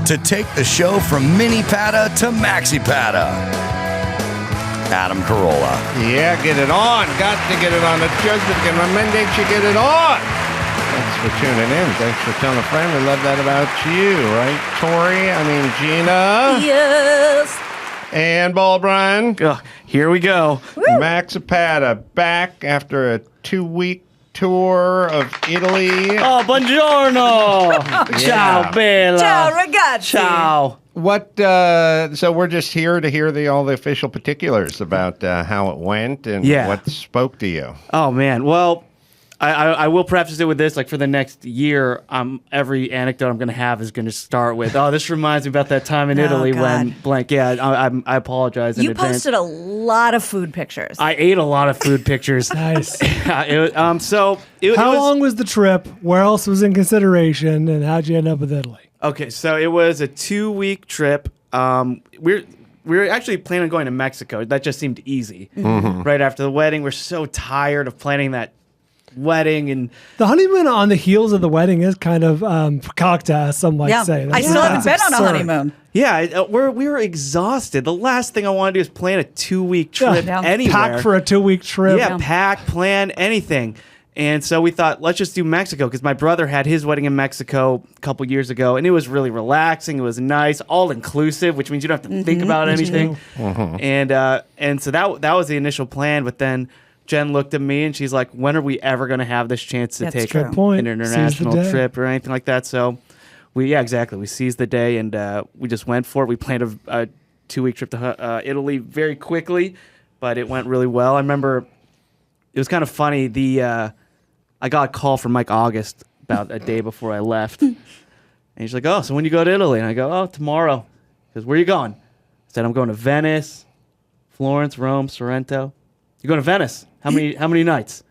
to take the show from mini pata to maxi pata. Adam Carolla. Yeah, get it on. Got to get it on. The judge can recommend you get it on. Thanks for tuning in. Thanks for telling a friend. We love that about you, right, Tori? Gina? Yes. And Ball Brian. Here we go. Max Apatow back after a 2-week tour of Italy. Oh, buongiorno. Ciao, bella. Ciao, ragazzi. Ciao. What? So we're just here to hear all the official particulars about how it went and what spoke to you. Oh man. Well, I will preface it with this: like for the next year, every anecdote I'm going to have is going to start with, "Oh, this reminds me about that time in Italy when blank." Yeah, I apologize. You posted a lot of food pictures. I ate a lot of food pictures. Nice. How long was the trip? Where else was in consideration? And how'd you end up with Italy? Okay, so it was a 2-week trip. We were actually planning on going to Mexico. That just seemed easy. Mm-hmm. Right after the wedding, we're so tired of planning that wedding, and the honeymoon on the heels of the wedding is kind of fakakta, as some might say. I still haven't been on a honeymoon. Yeah, we were exhausted. The last thing I want to do is plan a 2-week trip anywhere. Pack for a 2-week trip. Yeah, pack, plan, anything. And so we thought, let's just do Mexico, because my brother had his wedding in Mexico a couple years ago, and it was really relaxing. It was nice, all inclusive, which means you don't have to think about anything. Mm-hmm. And so that was the initial plan. But then Jen looked at me and she's like, "When are we ever going to have this chance to take an international trip or anything like that?" So we seized the day and we just went for it. We planned a 2-week trip to Italy very quickly, but it went really well. I remember it was kind of funny. I got a call from Mike August about a day before I left. And he's like, "Oh, so when you go to Italy?" And I go, "Oh, tomorrow." He goes, "Where are you going?" I said, "I'm going to Venice, Florence, Rome, Sorrento." "You're going to Venice? How many nights?"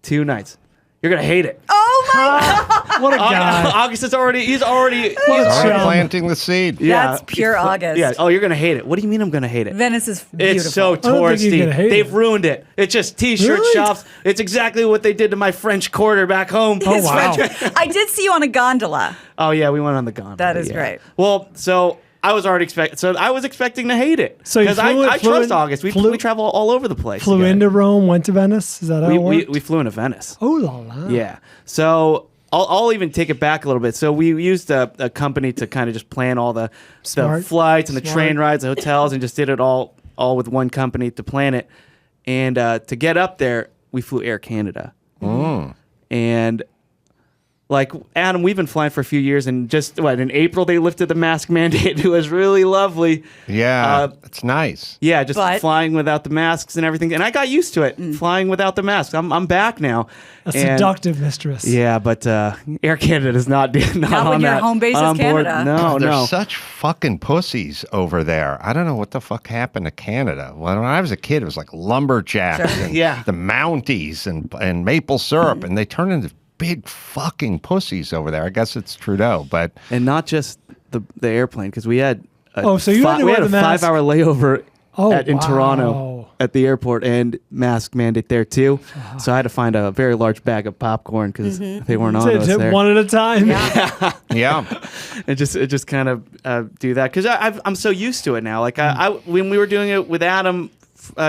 2 nights. "You're going to hate it." Oh my God. What a guy. August is already planting the seed. Yeah. That's pure August. Yeah. "Oh, you're going to hate it." "What do you mean I'm going to hate it?" Venice is beautiful. It's so touristy. They've ruined it. It's just T-shirt shops. It's exactly what they did to my French Quarter back home. Oh, wow. I did see you on a gondola. Oh, yeah. We went on the gondola. That is great. Well, so I was expecting to hate it. So because I trust August. We travel all over the place. Flew into Rome, went to Venice. Is that how it worked? We flew into Venice. Oh la la. Yeah. So I'll even take it back a little bit. So we used a company to kind of just plan all the flights and the train rides, the hotels, and just did it all with one company to plan it. And to get up there, we flew Air Canada. And like, Adam, we've been flying for a few years, and just in April they lifted the mask mandate. It was really lovely. Yeah, it's nice. Yeah, just flying without the masks and everything, and I got used to it. Flying without the masks, I'm back now. A seductive mistress. Yeah, but Air Canada is not on your that. home base is Canada. No, They're such fucking pussies over there. I don't know what the fuck happened to Canada. When I was a kid, it was like lumberjacks and the Mounties and maple syrup, and they turned into big fucking pussies over there. I guess it's Trudeau, but and not just the airplane, because we had had a 5-hour layover in Toronto at the airport, and mask mandate there too. So I had to find a very large bag of popcorn because they weren't on us there. One at a time. Yeah. And just kind of do that because I'm so used to it now. Like when we were doing it with Adam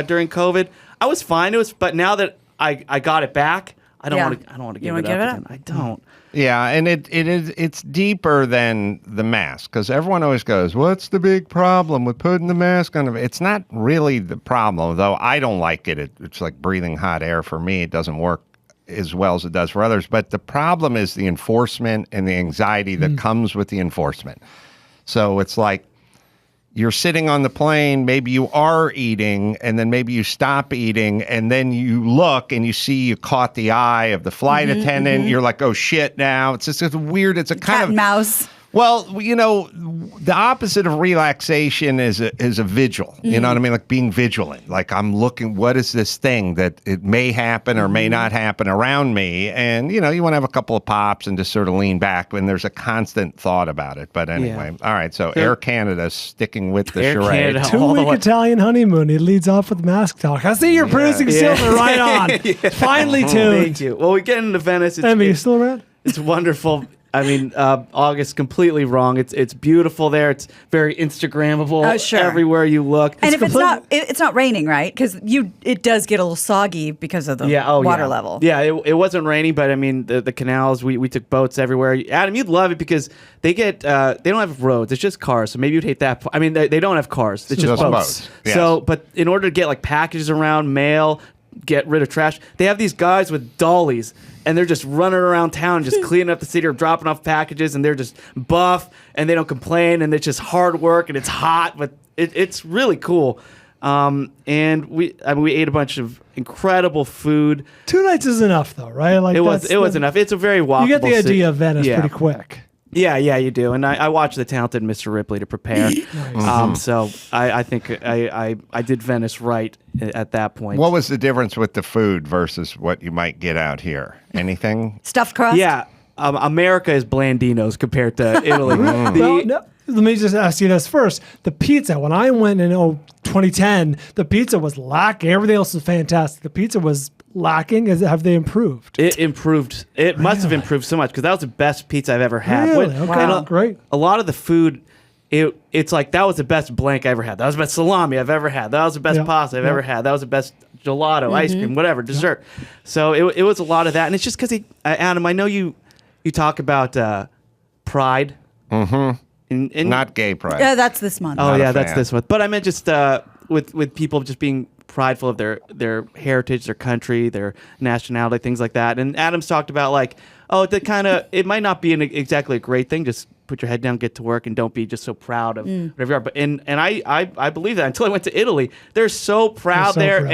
during COVID, I was fine. But now that I got it back, I don't want to give it up again. I don't. Yeah, and it's deeper than the mask, because everyone always goes, "What's the big problem with putting the mask on?" It's not really the problem, though. I don't like it. It's like breathing hot air for me. It doesn't work as well as it does for others. But the problem is the enforcement and the anxiety that comes with the enforcement. So it's like, you're sitting on the plane, maybe you are eating, and then maybe you stop eating, and then you look and you see you caught the eye of the flight attendant. You're like, "Oh shit!" Now it's just weird. It's a kind cat and mouse. Well, you know, the opposite of relaxation is a vigil. You know what I mean? Like being vigilant. Like I'm looking, what is this thing that it may happen or may not happen around me? And, you know, you want to have a couple of pops and just sort of lean back when there's a constant thought about it. But anyway, all right. So Air Canada sticking with the charade. 2-week Italian honeymoon. He leads off with mask talk. I see you're producing silver right on. Finely tuned. Thank you. Well, we get into Venice. Emmy, you still around? It's wonderful. I mean, August completely wrong. It's beautiful there. It's very Instagrammable. Oh, sure. Everywhere you look. And if it's not raining, right? Because it does get a little soggy because of the water level. Yeah, it wasn't raining, but I mean the canals. We took boats everywhere. Adam, you'd love it because they don't have roads. It's just cars. So maybe you'd hate that. I mean, they don't have cars. It's just boats. Yes. So, but in order to get like packages around, mail, get rid of trash, they have these guys with dollies. And they're just running around town, just cleaning up the city or dropping off packages, and they're just buff, and they don't complain, and it's just hard work, and it's hot, but it's really cool. And we ate a bunch of incredible food. 2 nights is enough, though, right? Like it was enough. It's a very walkable. You get the city. idea of Venice pretty quick. Yeah, you do. And I watched The Talented Mr. Ripley to prepare. So I think I did Venice right at that point. What was the difference with the food versus what you might get out here? Anything? Stuffed crust? Yeah. America is Blandino's compared to Italy. No, let me just ask you this first. The pizza, when I went in 2010, the pizza was lacking. Everything else was fantastic. The pizza was lacking. Have they improved? It improved. It must have improved so much because that was the best pizza I've ever had. Really? Okay. Wow. Great. A lot of the food, it's like that was the best blank I ever had. That was the best salami I've ever had. That was the best pasta I've ever had. That was the best gelato, ice cream, whatever, dessert. So it was a lot of that. And it's just because, Adam, I know you talk about pride. Mm-hmm. And Not gay pride. Yeah, that's this month. Oh, Not a yeah, that's fan. this one. But I meant just with people just being prideful of their heritage, their country, their nationality, things like that. And Adam's talked about like, it might not be exactly a great thing. Just put your head down, get to work, and don't be just so proud of whatever you are. But and I believe that until I went to Italy, they're so proud there, proud.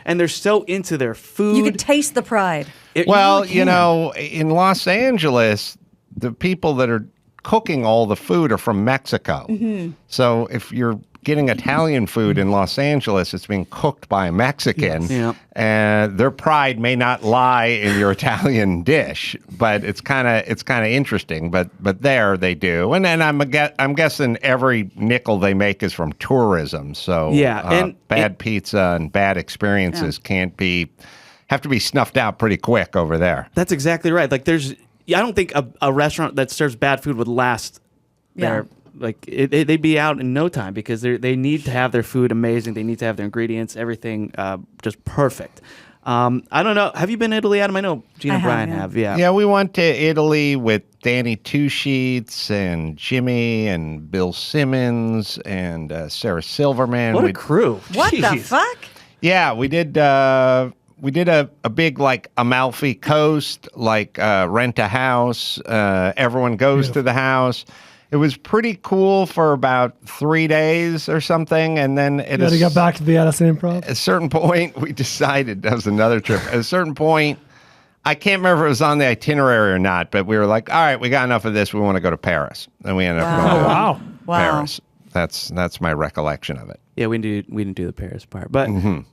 and they're so into their food. You can taste the pride. Well, really can. in Los Angeles, the people that are cooking all the food are from Mexico. Mm-hmm. So if you're getting Italian food in Los Angeles, it's being cooked by a Mexican. Yeah. And their pride may not lie in your Italian dish, but it's kind of interesting. But there they do, and then I'm guessing every nickel they make is from tourism. So bad pizza and bad experiences have to be snuffed out pretty quick over there. That's exactly right. Like I don't think a restaurant that serves bad food would last there. Like they'd be out in no time because they need to have their food amazing. They need to have their ingredients, everything just perfect. I don't know. Have you been to Italy, Adam? I know Gina and Brian have. Yeah. Yeah, we went to Italy with Danny Two Sheets and Jimmy and Bill Simmons and Sarah Silverman. What a crew! What the Jeez. fuck? Yeah, we did. We did a big like Amalfi Coast, like rent a house. Everyone goes to the house. It was pretty cool for about 3 days or something, and then You got to get back to the Addison Improv. at a certain point, we decided that was another trip. At a certain point, I can't remember if it was on the itinerary or not, but we were like, all right, we got enough of this. We want to go to Paris. And we ended up going to Wow. Paris. That's my recollection of it. Yeah, we didn't do the Paris part, but and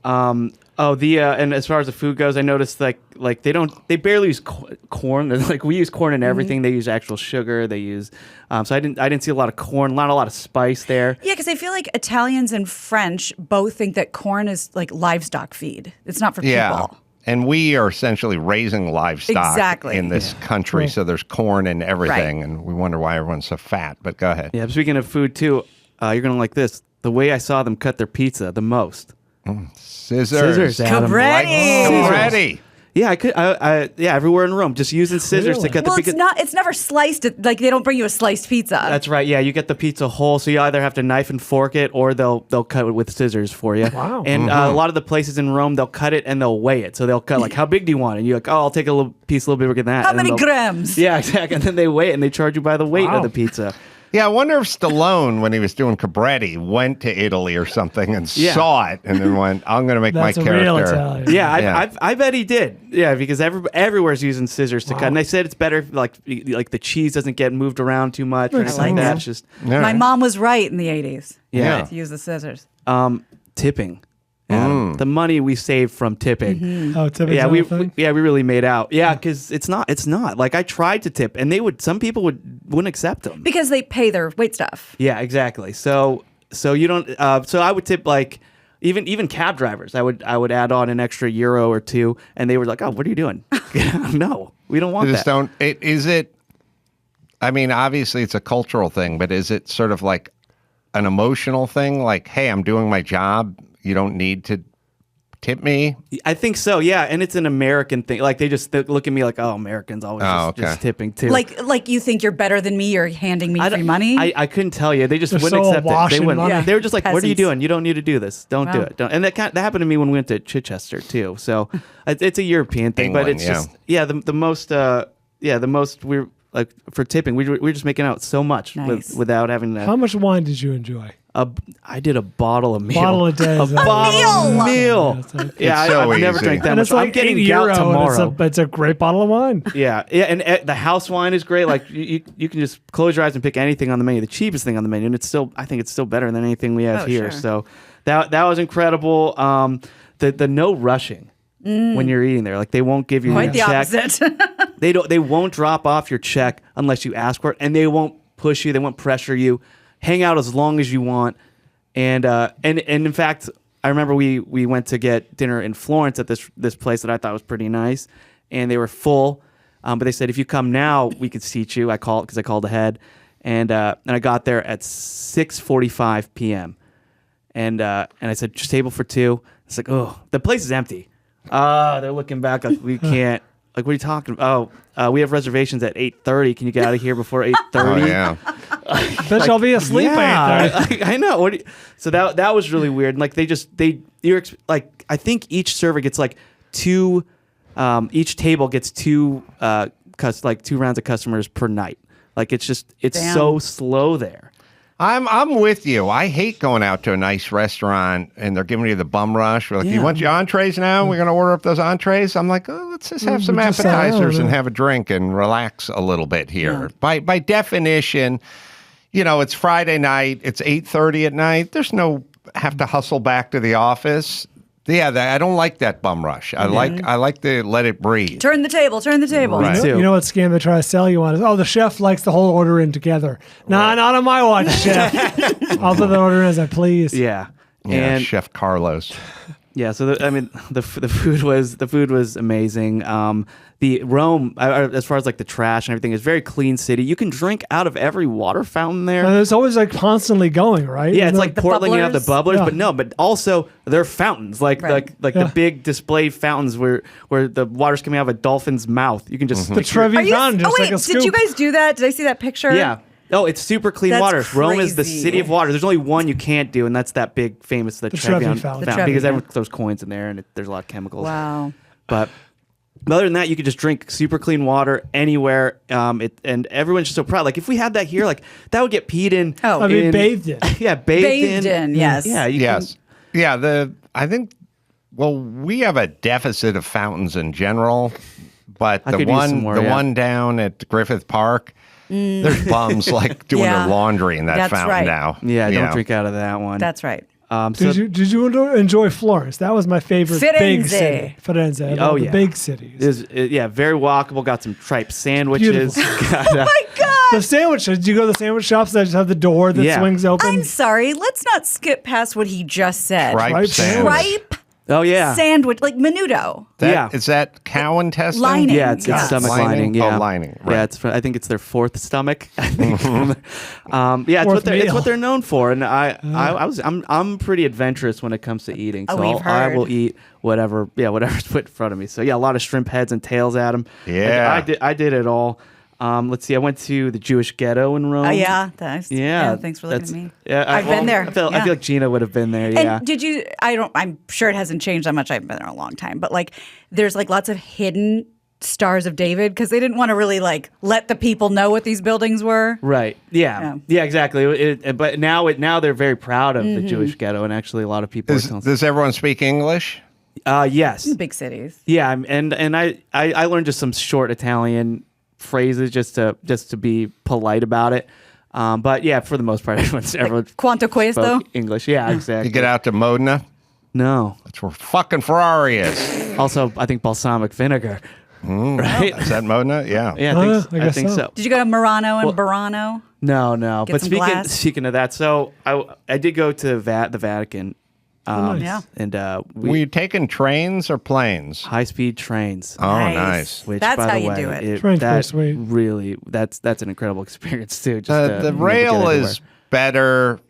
as far as the food goes, I noticed like they barely use corn. Like we use corn in everything. They use actual sugar. They use so I didn't see a lot of corn, not a lot of spice there. Yeah, because I feel like Italians and French both think that corn is like livestock feed. It's not for people. And we are essentially raising livestock Exactly. in this country, Right. so there's corn and everything, Right. and we wonder why everyone's so fat. But go ahead. Yeah, speaking of food too, you're gonna like this. The way I saw them cut their pizza the most. Scissors. Adam. Cabretti. Cabretti. Yeah, I could. Yeah, everywhere in Rome, just using scissors to Really? cut Well, the it's pizza. not. It's never sliced. Like they don't bring you a sliced pizza. That's right. Yeah, you get the pizza whole, so you either have to knife and fork it, or they'll cut it with scissors for you. Wow. And a lot of the places in Rome, they'll cut it and they'll weigh it. So they'll cut like, how big do you want? And you're like, oh, I'll take a little piece, a little bit bigger than that. How And then many they'll- grams? Yeah, exactly. And then they weigh it and they charge you by the weight Wow. of the pizza. Yeah, I wonder if Stallone, when he was doing Cabretti, went to Italy or something and Yeah. saw it and then went, I'm going to make That's my a real character. Italian. Yeah, Yeah. I bet he did. Yeah, because everywhere's using scissors to cut. And they said it's better if, like the cheese doesn't get moved around too much or Makes anything like that. sense. It's just Yeah. My mom was right in the 80s. Yeah. To use the scissors. tipping. Adam. The money we saved from tipping. Oh, tipping's Yeah, not we a thing? we really made out. Yeah, because it's not. Like I tried to tip, and some people wouldn't accept them. Because they pay their wait staff. Yeah, exactly. So you don't. So I would tip like even cab drivers. I would add on an extra euro or two, and they were like, "Oh, what are you doing?" No, we don't want They just that. don't. Is it I mean, obviously it's a cultural thing, but is it sort of like an emotional thing? Like, hey, I'm doing my job. You don't need to tip me. I think so, yeah. And it's an American thing. Like they just look at me like, oh, Americans always just tipping too. Like you think you're better than me, you're handing me free money? I couldn't tell you. They just They're wouldn't so accept it. awash They in wouldn't. money. They were just like, what are you Peasants. doing? You don't need to do this. Don't do Wow. it. Don't. And that happened to me when we went to Chichester too. So it's a European thing, but England, it's just the most we're like for tipping. We're just making out so much Nice. without having to. How much wine did you enjoy? I did a bottle of meal. Bottle a day. A bottle of meal. That's okay. Yeah, It's so I've never easy. drank that And much. it's like I'm getting €8 gout and tomorrow. it's a great bottle of wine. Yeah, and the house wine is great. Like you can just close your eyes and pick anything on the menu, the cheapest thing on the menu, and I think it's still better than anything we have Oh, here. sure. So that was incredible. The no rushing when you're eating there, like they won't give you Quite your the check. opposite. They won't drop off your check unless you ask for it, and they won't push you. They won't pressure you. Hang out as long as you want. And in fact, I remember we went to get dinner in Florence at this place that I thought was pretty nice, and they were full. But they said if you come now, we could seat you. I called ahead, and I got there at 6:45 p.m. And I said just table for two. It's like, oh, the place is empty. They're looking back like we can't. Like, what are you talking about? Oh, we have reservations at 8:30. Can you get out of here before 8:30? Oh, yeah. Bet y'all be asleep at 8:30. I know. So that was really weird. And like I think each server gets like two. Each table gets two rounds of customers per night. Like it's Damn. so slow there. I'm with you. I hate going out to a nice restaurant and they're giving you the bum rush. We're like, Yeah. you want your entrees now? We're going to order up those entrees. I'm like, oh, let's just have some just appetizers say, and have a drink and relax a little bit here. By definition, it's Friday night. It's 8:30 at night. There's no have to hustle back to the office. Yeah, I don't like that bum rush. I like to let it breathe. Turn the table. Right. too. You know what scam they try to sell you on is, the chef likes the whole order in together. Nah, not on my watch, chef. I'll put the order in as I please. Yeah. Yeah, And Chef Carlos. yeah, so the food was amazing. The Rome, as far as like the trash and everything, is very clean city. You can drink out of every water fountain there. And it's always like constantly going, right? Yeah, it's Isn't like it? The Portland, you have the bubblers? bubblers, but also there are fountains, like Right. the big display fountains where the water's coming out of a dolphin's mouth. You can just the Trevi Are you, Fountain, just wait, like a scoop. did you guys do that? Did I see that picture? yeah. Oh, it's super clean That's water. Rome is the crazy. city of water. There's only one you can't do, and that's that big famous Trevi Trevi Fountain. fountain, The Trevi, because yeah. everyone throws coins in there, and there's a lot of chemicals. Wow. But other than that, you could just drink super clean water anywhere. And everyone's just so proud. Like if we had that here, like that would get peed in. Oh. I mean, bathed in. Yeah, bathed in. Yes. Yeah. You Yes. Yeah, I think we have a deficit of fountains in general, but I the could use some more, yeah. one down at Griffith Park, there's bums like doing Yeah. their laundry in that That's fountain right. now. Yeah, don't drink out of that one. That's right. So Did you enjoy Florence? That was my favorite big Firenze. city. Firenze. I Oh, love the yeah. big cities. very walkable. Got some tripe sandwiches. Got, Oh my God. The sandwiches. Did you go to the sandwich shops that just have the door that Yeah. swings open? I'm sorry. Let's not skip past what he just said. Tripe Tripe sandwich. Tripe oh yeah. sandwich, like menudo. Yeah. Is that cow intestine? Lining. Yeah, it's Yes. stomach Lining? lining. Yeah, Oh, lining, right. Yeah, I think it's their fourth stomach. I think. Yeah, it's Fourth it's meal. what they're known for, and I'm pretty adventurous when it comes to eating. Oh, So we've I heard. will eat whatever's put in front of me. So yeah, a lot of shrimp heads and tails at them. Yeah. I did it all. Let's see. I went to the Jewish ghetto in Rome. Oh yeah, thanks. Yeah, Thanks for looking at me. Yeah, I've been there. I feel Yeah. like Gina would have been there. Yeah. And did you? I'm sure it hasn't changed that much. I've been there a long time, but like, there's like lots of hidden stars of David because they didn't want to really like let the people know what these buildings were. Right. Yeah. Yeah. Exactly. But now they're very proud of the Jewish ghetto, and actually a lot of people. Does everyone speak English? Yes. Big cities. Yeah. And I learned just some short Italian phrases just to be polite about it. But yeah, for the most part, everyone Quanto questo? spoke English. Yeah. Exactly. You get out to Modena? No. That's where fucking Ferrari is. Also, I think balsamic vinegar. Right. Is that Modena? Yeah. Yeah. I I guess think so. so. Did you go to Murano and No. Get But some glass? speaking of that, so I did go to the Vatican nice. Yeah. And Were you taking trains or planes? high-speed trains. Oh, nice. Which, That's by how the you way, do it. Train's pretty that sweet. really, that's an incredible experience too. Just The being able to get rail everywhere. is better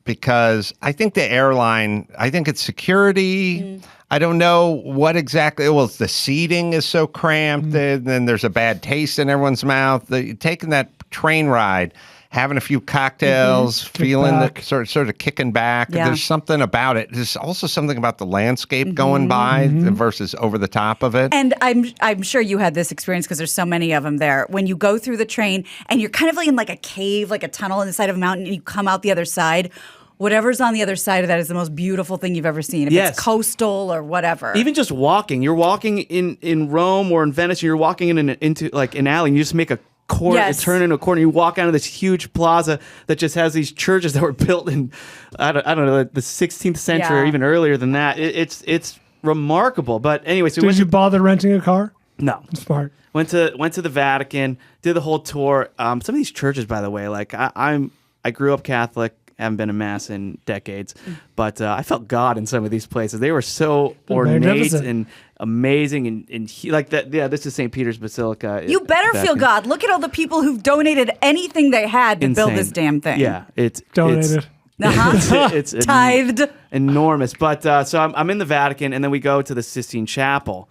because I think the airline, I think it's security. I don't know what exactly. Well, the seating is so cramped, and then there's a bad taste in everyone's mouth. Taking that train ride, having a few cocktails, feeling back. the sort of kicking back. Yeah. There's something about it. There's also something about the landscape going by versus over the top of it. And I'm sure you had this experience because there's so many of them there. When you go through the train and you're kind of like in like a cave, like a tunnel in the side of a mountain, and you come out the other side. Whatever's on the other side of that is the most beautiful thing you've ever seen. If Yes. it's coastal or whatever. Even just walking, you're walking in Rome or in Venice, and you're walking into like an alley, and you just make a corner, Yes. turn into a corner. You walk out of this huge plaza that just has these churches that were built in, I don't know, the 16th century or Yeah. even earlier than that. It's remarkable. But anyway, so we Did went you bother renting a car? no. Smart. Went to the Vatican, did the whole tour. Some of these churches, by the way, like I grew up Catholic, haven't been to mass in decades, but I felt God in some of these places. They were so ornate Magnificent. and amazing, and like that. Yeah, this is St. Peter's Basilica. you better feel Vatican. God. Look at all the people who've donated anything they had to build Insane. this damn thing. Yeah, it's Donated. Uh-huh. it's Tithed. enormous. But so I'm in the Vatican, and then we go to the Sistine Chapel,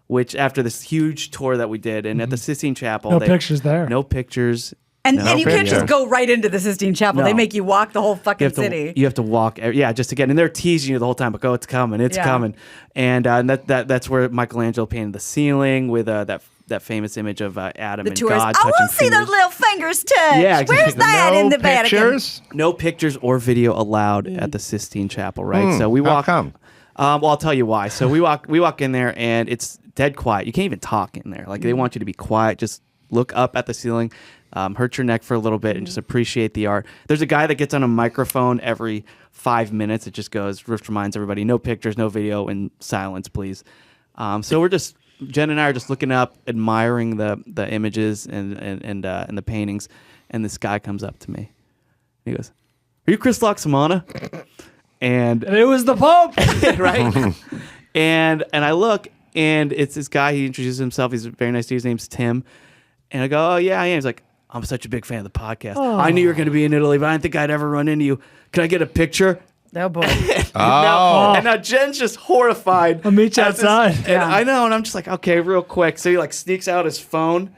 which after this huge tour that we did, and at the Sistine Chapel, No pictures there. No pictures. And, no and you can't picture. just go right into the Sistine Chapel. No. They make you walk the whole You fucking have, city. you have to walk, just to get. And they're teasing you the whole time, like, "Oh, it's coming, it's Yeah. coming," and that's where Michelangelo painted the ceiling with that famous image of Adam the and tourists. God I touching want to see fingers. those little fingers touch. Yeah, exactly. Where's that no in the Vatican? pictures? No pictures or video allowed at the Sistine Chapel, right? So we How walk. come? Well, I'll tell you why. So we walk in there, and it's dead quiet. You can't even talk in there. Like they want you to be quiet. Just look up at the ceiling, hurt your neck for a little bit, and just appreciate the art. There's a guy that gets on a microphone every 5 minutes. It just reminds everybody, no pictures, no video, and silence, please. So Jen and I are just looking up, admiring the images and the paintings, and this guy comes up to me. He goes, "Are you Chris Loxamana?" And And it was the Pope. right? and I look, and it's this guy. He introduces himself. He's a very nice dude. His name's Tim. And I go, "Oh, yeah, I am." He's like, "I'm such a big fan of the podcast. I knew you were going to be in Italy, but I didn't think I'd ever run into you. Can I get a picture?" Oh, boy. And now Jen's just horrified. I'll meet you as this- outside. And Yeah. I know, and I'm just like, okay, real quick. So he like sneaks out his phone.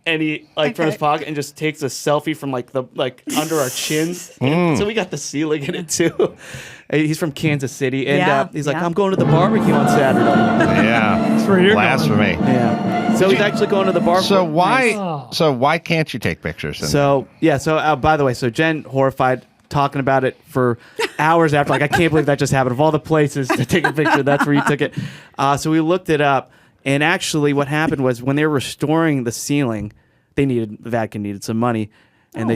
And he from his Okay. pocket and just takes a selfie from like under our chins. And so we got the ceiling in it too. And he's from Kansas City, and Yeah, he's like, yeah. "I'm going to the barbecue on Saturday." Yeah. That's where you're Blasphemy. Yeah. So he's actually going to the barbecue. So why? Oh. So why can't you take pictures? So yeah. So by the way, so Jen horrified, talking about it for hours after. Like, I can't believe that just happened. Of all the places to take a picture, that's where you took it. So we looked it up, and actually, what happened was when they were restoring the ceiling, the Vatican needed some money, and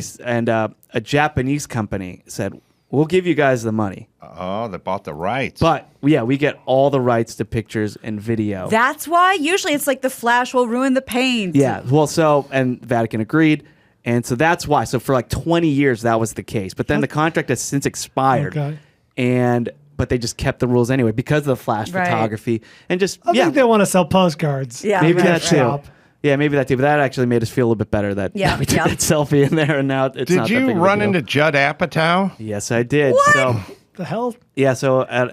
a Japanese company said, "We'll give you guys the money, Oh, they bought the rights. but yeah, we get all the rights to pictures and video." That's why usually it's like the flash will ruin the paint. Yeah. Well, and Vatican agreed. And so that's why. So for like 20 years, that was the case. But then the contract has since expired. Okay. But they just kept the rules anyway because of the flash Right. photography. And just, I think they want to sell postcards. Yeah. maybe right, that right. too. Shop. Yeah, maybe that too. But that actually made us feel a little bit better that Yeah, we took yeah. that selfie in there. And now it's Did not that you big of a run deal. into Judd Apatow? Yes, I did. So The hell? yeah, so at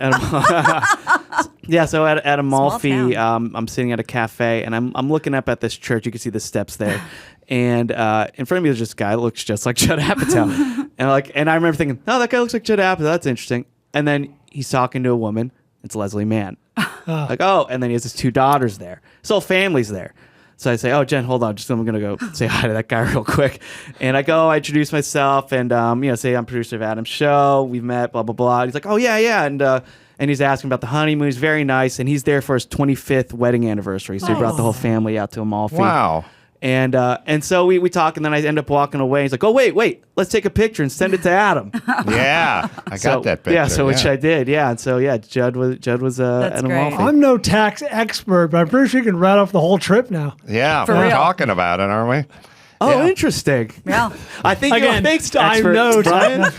at Amalfi, town. I'm sitting at a cafe, and I'm looking up at this church. You can see the steps there, and in front of me there's this guy that looks just like Judd Apatow, and I remember thinking, "Oh, that guy looks like Judd Apatow. That's interesting." And then he's talking to a woman. It's Leslie Mann. Like, oh, and then he has his two daughters there. His whole family's there. So I say, "Oh, Jen, hold on. I'm going to go say hi to that guy real quick." And I go, I introduce myself and, say I'm producer of Adam's show. We've met, blah, blah, blah. And he's like, "Oh, yeah, yeah." And he's asking about the honeymoon. He's very nice. And he's there for his 25th wedding anniversary. So he brought the whole family out to Amalfi. Wow. And so we talk, and then I end up walking away. He's like, "Oh, wait, let's take a picture and send it to Adam." Yeah, I got that picture. Yeah, so which I did. Yeah, and so yeah, Judd was That's at great. Amalfi. I'm no tax expert, but I'm pretty sure you can write off the whole trip now. Yeah, For we're real. talking about it, aren't we? Oh, Yeah. interesting. Yeah. I think Again, you're a thanks I'm expert, no Brian.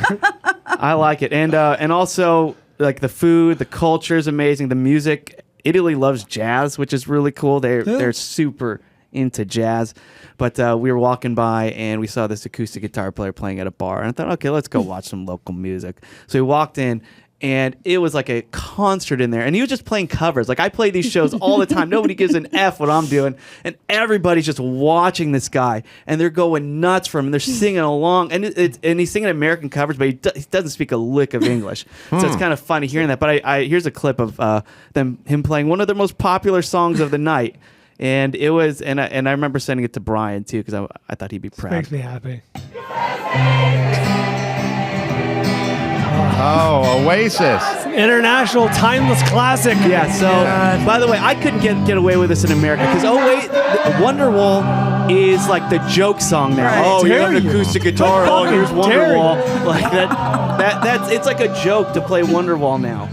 I like it, and also like the food, the culture is amazing. The music, Italy loves jazz, which is really cool. They're super into jazz. But we were walking by and we saw this acoustic guitar player playing at a bar. And I thought, okay, let's go watch some local music. So we walked in and it was like a concert in there. And he was just playing covers. Like I play these shows all the time. Nobody gives an F what I'm doing. And everybody's just watching this guy. And they're going nuts for him. And they're singing along. And he's singing American covers, but he doesn't speak a lick of English. So it's kind of funny hearing that. But here's a clip of him playing one of their most popular songs of the night. And it was, and I remember sending it to Brian too because I thought he'd be proud. Makes me happy. Oh, Oasis. International timeless classic. Yeah. So, by the way, I couldn't get away with this in America because Wonderwall is like the joke song now. Right. Oh, you Dare have an you. acoustic guitar. Oh, here's Dare you. Wonderwall. Like that's it's like a joke to play Wonderwall now.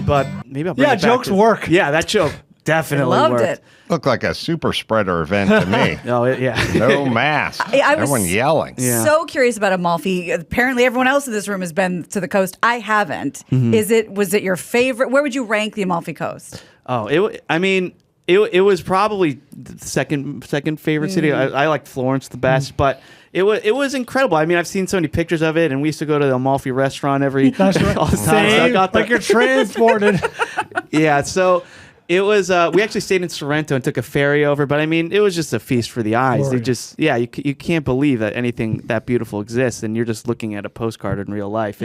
But maybe I'll bring it back jokes to- work. Yeah, that joke definitely Loved worked. it. Looked like a super spreader event to me. Oh, yeah. No mask. I was Everyone yelling. Yeah. so curious about Amalfi. Apparently, everyone else in this room has been to the coast. I haven't. Was it your favorite? Where would you rank the Amalfi Coast? Oh, it was probably the second favorite city. I liked Florence the best, but it was incredible. I mean, I've seen so many pictures of it, and we used to go to the Amalfi restaurant all the time. So I Same, got the- like you're transported. yeah, so it was. We actually stayed in Sorrento and took a ferry over, but I mean, it was just a feast for the eyes. It Glorious. just, you can't believe that anything that beautiful exists, and you're just looking at a postcard in real life.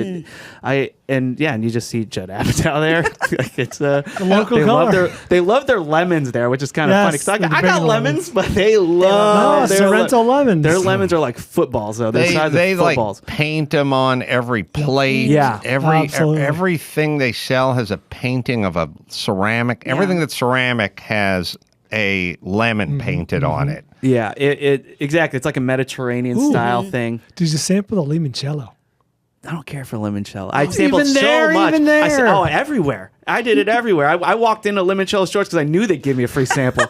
And you just see Judd Apatow there. Like it's local color. They love their lemons there, which is kind of Yes, funny. 'Cause the I big got lemons, but they love No, their Sorrento lemons. Their lemons are like footballs, though. They're the size They of like footballs. paint them on every plate. Yeah. Absolutely. Everything they sell has a painting of a ceramic. Everything that's ceramic has a lemon painted on it. Yeah, it exactly. It's like a Mediterranean style thing. Did you sample the limoncello? I don't care for limoncello. I sampled even there, so much. even there. I said, everywhere. I did it everywhere. I walked into limoncello stores because I knew they'd give me a free sample,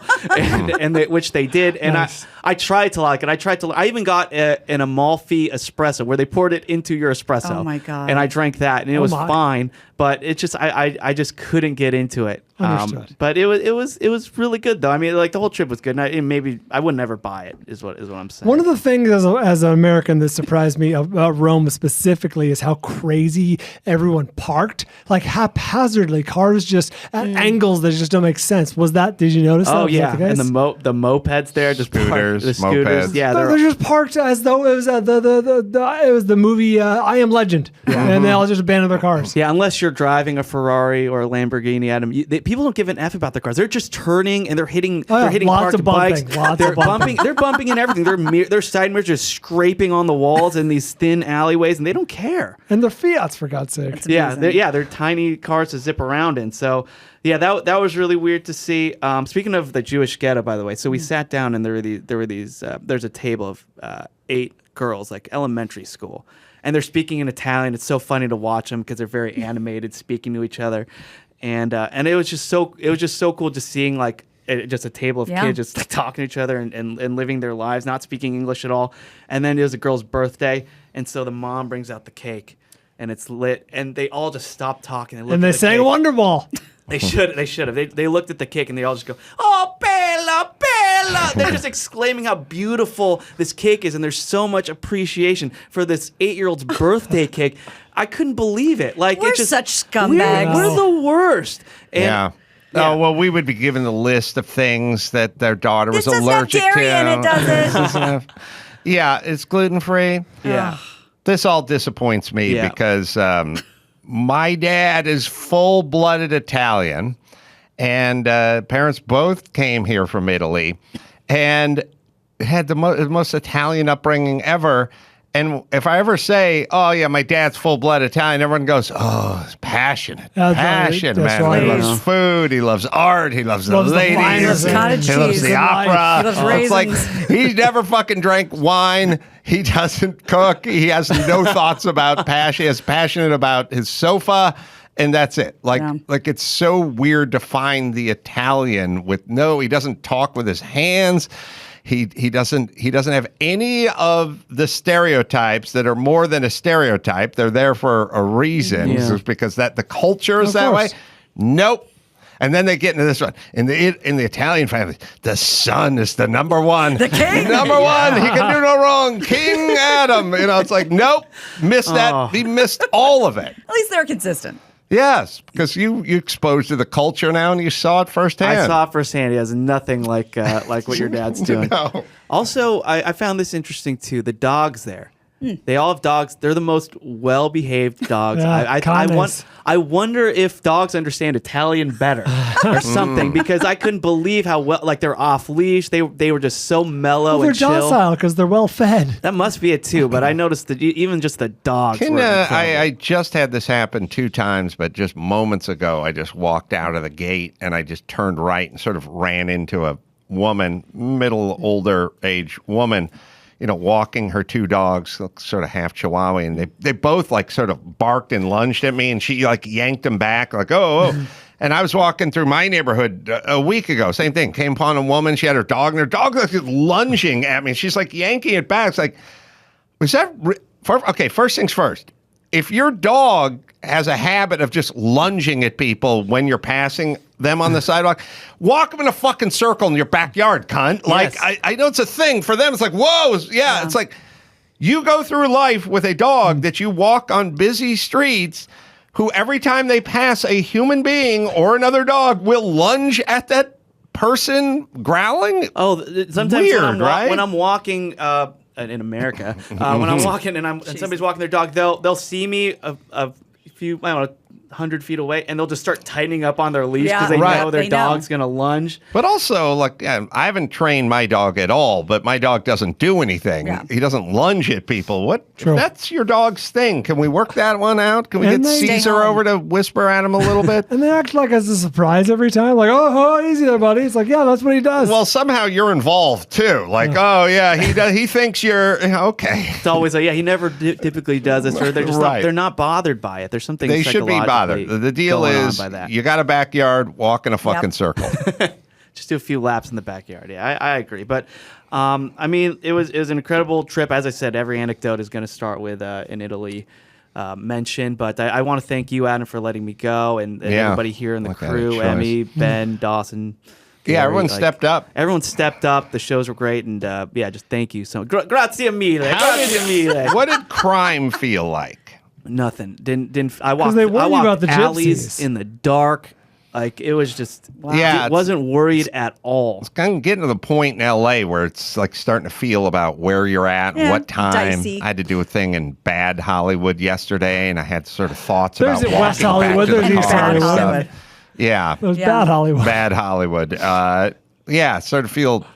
which they did. And Nice. I tried to like it. I even got an Amalfi espresso where they poured it into your espresso. Oh, my God. And I drank that, and it Oh, was my. fine. But it just I just couldn't get into it. Understood. But it was really good though. I mean, like the whole trip was good. And maybe I would never buy it. Is what I'm saying. One of the things as an American that surprised me about Rome specifically is how crazy everyone parked. Like haphazardly, cars just at angles that just don't make sense. Did you notice that? Oh Was yeah, that the and case? the mopeds there, just parked- Scooters, the scooters. mopeds. Yeah, They're just parked as though it was it was the movie I Am Legend, and they all just abandoned their cars. Yeah, unless you're driving a Ferrari or a Lamborghini, Adam, people don't give an F about their cars. They're just turning and they're hitting yeah, hitting lots parked of bumping, bikes. lots They're of bumping. They're bumping in everything. Their side mirrors just scraping on the walls in these thin alleyways, and they don't care. And they're Fiats, for God's sake. Yeah, amazing. they're tiny cars to zip around in. So yeah, that was really weird to see. Speaking of the Jewish ghetto, by the way, so we sat down and there were these. There's a table of 8 girls, like elementary school, and they're speaking in Italian. It's so funny to watch them because they're very animated, speaking to each other, and it was just so cool just seeing like. Just a table of kids just like, talking to each other and living their lives, not speaking English at all. And then it was a girl's birthday, and so the mom brings out the cake, and it's lit, and they all just stop talking. And they sang Wonderwall. They should have. They looked at the cake and they all just go, "Oh, bella, bella!" They're just exclaiming how beautiful this cake is, and there's so much appreciation for this 8-year-old's birthday cake. I couldn't believe it. Like We're it's just such scumbags. We're the worst. And, Yeah. Yeah. Oh, well, we would be given the list of things that their daughter was This doesn't have allergic dairy to. in it, does it? This doesn't have- yeah, it's gluten-free. Yeah. This all disappoints me Yeah. because my dad is full-blooded Italian, and parents both came here from Italy, and had the most Italian upbringing ever. And if I ever say, "Oh yeah, my dad's full-blood Italian," everyone goes, "Oh, it's passionate, That's right. passion, That's man. right. He loves food. He loves art. He loves the Loves the ladies. wine. He loves cottage he loves cheese the and opera. life. He loves It's like raisins. he's never fucking drank wine. He doesn't cook. He has no thoughts about passion. He's passionate about his sofa." And that's it. Like it's so weird to find the Italian with he doesn't talk with his hands. He doesn't have any of the stereotypes that are more than a stereotype. They're there for a reason. Yeah. It's because that the culture is Of that way. course. Nope. And then they get into this one. In the Italian family, the son is the number one. The king. Number one. He can do no wrong. King Adam. It's like, nope. Missed that. He missed all of it. At least they're consistent. Yes, because you exposed to the culture now and you saw it firsthand. I saw it firsthand. He has nothing like what your dad's doing. No. Also, I found this interesting too. The dogs there. They all have dogs. They're the most well-behaved dogs. Yeah, kindness. I wonder if dogs understand Italian better or something, because I couldn't believe how well, like, they're off leash. They were just so mellow Well, they're and chill. docile because they're well fed. That must be it too. But I noticed that even just the dogs. were incredible. I just had this happen 2 times, but just moments ago, I just walked out of the gate and I just turned right and sort of ran into a woman, older age woman, walking her 2 dogs, sort of half Chihuahua, and they both like sort of barked and lunged at me, and she like yanked them back, like, oh. And I was walking through my neighborhood a week ago, same thing, came upon a woman, she had her dog, and her dog was lunging at me, and she's like yanking it back. It's like, was that, okay, first things first, if your dog has a habit of just lunging at people when you're passing them on the sidewalk, walk them in a fucking circle in your backyard, cunt. Like, Yes. I know it's a thing for them. It's like, whoa. Yeah, it's like you go through life with a dog that you walk on busy streets who every time they pass a human being or another dog will lunge at that person growling. Oh, sometimes Weird, right? when I'm walking in America, when I'm walking and somebody's walking their dog, they'll see me a few, I don't know, 100 feet away, and they'll just start tightening up on their leash because Yeah. they Right. know their They know. dog's gonna lunge. But also, like, I haven't trained my dog at all, but my dog doesn't do anything. Yeah. He doesn't lunge at people. What? True. If that's your dog's thing. Can we work that one out? Can we And get they- Caesar Stay home. over to whisper at him a little bit? And they act like it's a surprise every time. Like, oh, easy there, buddy. It's like, yeah, that's what he does. Well, somehow you're involved too. Like, oh yeah, he does. He thinks you're okay. It's always like, yeah, he never typically does this, or they're just Right. they're not bothered by it. There's something They should be bothered. The deal going on is by that. you got a backyard, walk in a fucking Yep. circle. Just do a few laps in the backyard. Yeah, I agree. But I mean, it was an incredible trip. As I said, every anecdote is going to start with an Italy mention. But I want to thank you, Adam, for letting me go, and Yeah. everybody here in the Look at crew, it, Emmy, Ben, Dawson. Yeah, Gary, everyone stepped up. Everyone stepped up. The shows were great, and yeah, just thank you so much. Grazie mille. Grazie mille. What did crime feel like? Nothing. Didn't. I walked. they warn I you walked about the alleys gypsies. in the dark. Like, it was just. Yeah, It wasn't worried at all. It's kind of getting to the point in LA where it's like starting to feel about where you're at, Yeah, what time. dicey. I had to do a thing in bad Hollywood yesterday, and I had sort of thoughts There's about it West walking back Hollywood, to the there's East car and Hollywood. stuff. Yeah, it was Yeah. bad Hollywood. bad Hollywood. Yeah, sort of feel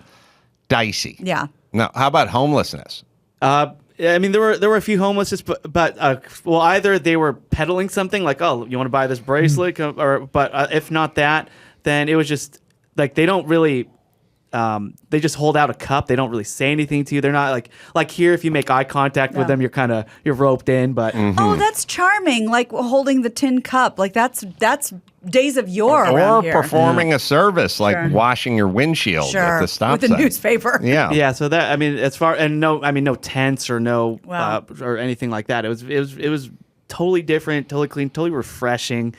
dicey. Yeah. Now, how about homelessness? I mean, there were a few homeless, but well, either they were peddling something like, oh, you want to buy this bracelet, or but if not that, then it was just like they don't really. They just hold out a cup. They don't really say anything to you. They're not like here. If you make eye contact with Yeah. them, you're roped in. But Oh, that's charming. Like holding the tin cup. Like that's days of yore Or around here. performing a service like Sure. washing your windshield Sure. at the stop With the sign. newspaper. Yeah. yeah, so that, I mean, as far, and no tents or Wow. or anything like that. It was totally different, totally clean, totally refreshing.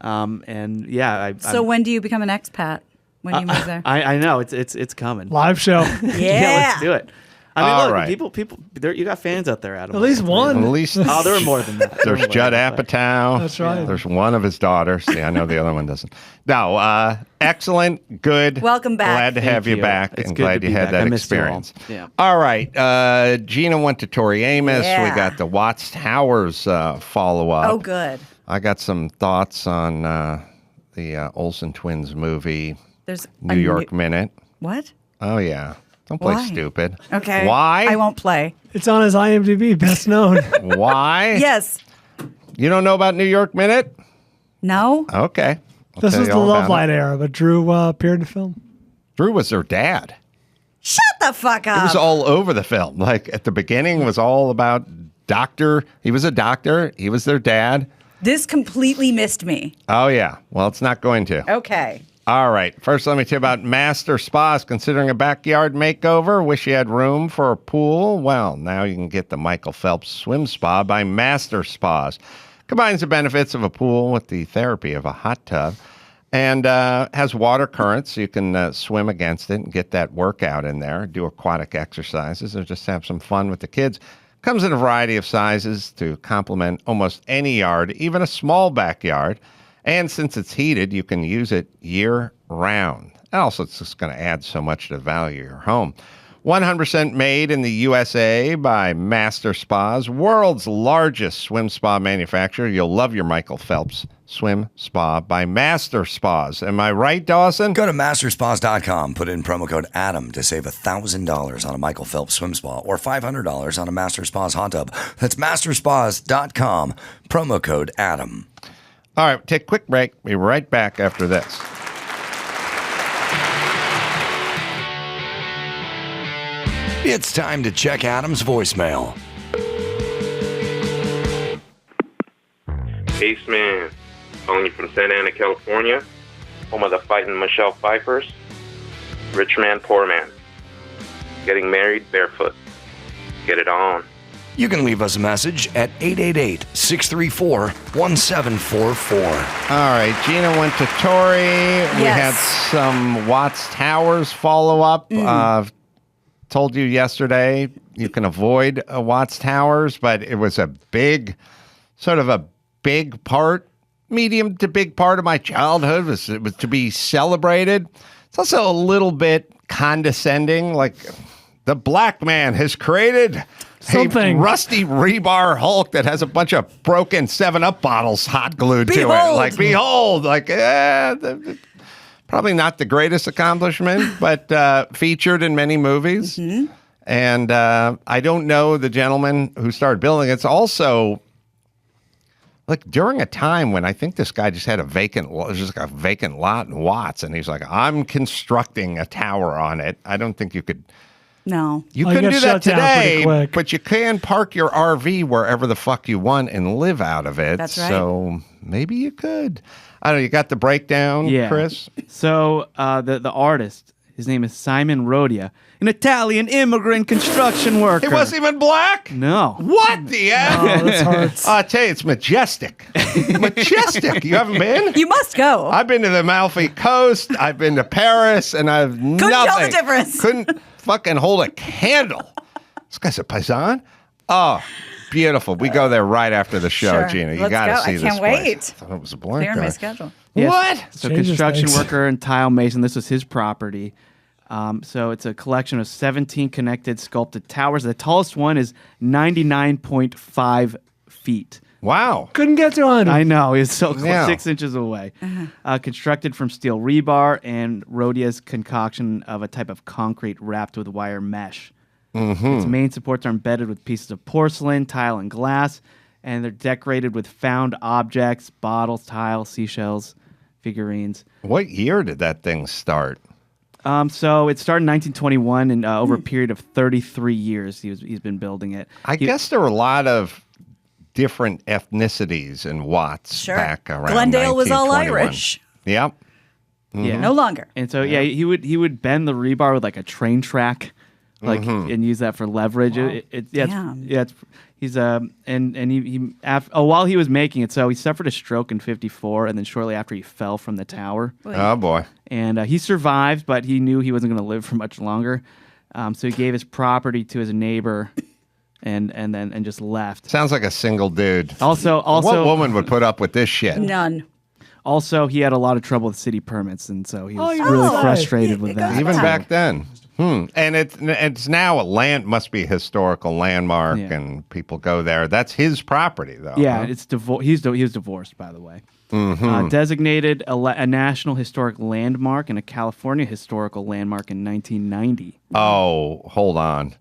And yeah, So when do you become an expat? When you move there? I know it's coming. Live show. Yeah. Let's do it. I mean, All look, right. people, you got fans out there, Adam. At least At one. least Oh, there were more than that. There there's were more Judd than that. Apatow. That's right. There's one of his daughters. See, I know the other one doesn't. No, excellent, good. Welcome back. Glad to have Thank you you. back, It's and good glad to you be had back. that I missed you all. experience. Yeah. All right, Gina went to Tori Amos. Yeah. We got the Watts Towers follow up. Oh, good. I got some thoughts on the Olsen twins movie, There's New York Minute. What? Oh yeah, don't play Why? stupid. Okay. Why? I won't play. It's on his IMDb, best known. Why? Yes. You don't know about New York Minute? No. Okay. I'll This tell was you the all Love about Light it. era, but Drew appeared in the film. Drew was their dad. Shut the fuck up. It was all over the film. Like at the beginning was all about doctor. He was a doctor. He was their dad. This completely missed me. Oh yeah. Well, it's not going to. Okay. All right. First, let me tell you about Master Spas. Considering a backyard makeover, wish you had room for a pool? Well, now you can get the Michael Phelps Swim Spa by Master Spas. Combines the benefits of a pool with the therapy of a hot tub, and has water currents, so you can swim against it and get that workout in there, do aquatic exercises, or just have some fun with the kids. Comes in a variety of sizes to complement almost any yard, even a small backyard. And since it's heated, you can use it year-round. Also, it's just going to add so much to the value of your home. 100% made in the USA by Master Spas, world's largest swim spa manufacturer. You'll love your Michael Phelps Swim Spa by Master Spas. Am I right, Dawson? Go to masterspas.com, put in promo code ADAM to save $1,000 on a Michael Phelps swim spa or $500 on a Master Spas hot tub. That's masterspas.com, promo code ADAM. All right, take a quick break. Be right back after this. It's time to check Adam's voicemail. Ace Man, calling you from Santa Ana, California, home of the Fighting Michelle Pfeiffers. Rich man, poor man. Getting married barefoot. Get it on. You can leave us a message at 888-634-1744. All right, Gina went to Tori. We had some Watts Towers follow-up. Told you yesterday you can avoid Watts Towers, but it was a big, sort of a big part, medium to big part of my childhood. It was to be celebrated. It's also a little bit condescending, like the black man has created Something. a rusty rebar Hulk that has a bunch of broken 7-Up bottles hot glued to it. Behold. Like, behold, like, probably not the greatest accomplishment, but featured in many movies. Mm-hmm. And I don't know the gentleman who started building it. It's also like during a time when I think this guy just had a vacant lot in Watts, and he's like, I'm constructing a tower on it. I don't think you could. No. You Oh, you couldn't got do that shut down pretty today, quick. but you can park your RV wherever the fuck you want and live out of it. That's right. So maybe you could. I don't know. You got the breakdown, Yeah. Chris? So the artist, his name is Simon Rodia, an Italian immigrant construction worker. He wasn't even black? No. What the F? Oh, this hurts. I'll tell you, it's majestic. Majestic. You haven't been? You must go. I've been to the Amalfi Coast. I've been to Paris, and I've Couldn't tell the difference. Couldn't fucking hold a candle. This guy's a paisan. Oh, beautiful. We go there right after the show, Sure. Gina. You Let's got to go. see I this can't place. wait. I thought it was a blank. Clear my schedule. Yes. What? So Changes construction things. worker and tile mason. This was his property. So it's a collection of 17 connected sculpted towers. The tallest one is 99.5 feet. Wow. Couldn't get to 100. I know, he's so close, Yeah. 6 inches away. Constructed from steel rebar and Rodia's concoction of a type of concrete wrapped with wire mesh. Its main supports are embedded with pieces of porcelain, tile, and glass, and they're decorated with found objects, bottles, tiles, seashells, figurines. What year did that thing start? So it started in 1921, and over a period of 33 years, he's been building it. I guess there were a lot of different ethnicities in Watts Sure. back around Glendale was all 1921. Irish. Yep. Yeah. No longer. And so he would bend the rebar with like a train track, like and use that for leverage. Damn. He's while he was making it, so he suffered a stroke in '54, and then shortly after he fell from the tower, Oh, boy. and he survived, but he knew he wasn't going to live for much longer, so he gave his property to his neighbor, and just left. Sounds like a single dude. Also, What woman would put up with this shit? None. Also, he had a lot of trouble with city permits, and so he was you're really right. frustrated with that. Even Yeah. back then. And it's now must be a historical landmark, Yeah. and people go there. That's his property, though. Yeah, huh? it's he was divorced, by the way. Designated a National Historic Landmark and a California Historical Landmark in 1990. Oh, hold on.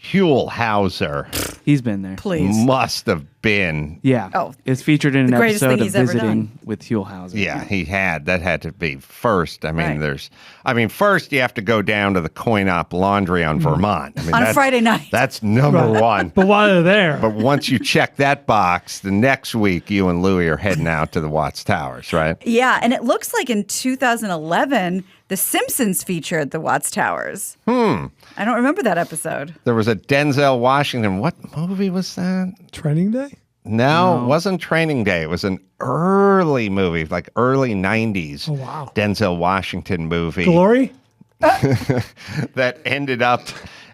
Huell Hauser He's been there. Please. must have been. Yeah. Oh, It's featured in an the greatest episode thing of he's ever Visiting done. with Huell Hauser. Yeah, that had to be first. I mean, Right. first you have to go down to the coin-op laundry on Vermont. I mean, On that's- Friday night. That's number one. But while they're there, But once you check that box, the next week you and Louie are heading out to the Watts Towers, right? Yeah, and it looks like in 2011, The Simpsons featured the Watts Towers. I don't remember that episode. There was a Denzel Washington. What movie was that? Training Day? No, it wasn't Training Day. It was an early movie, like early 90s. Oh, wow. Denzel Washington movie Glory? that ended up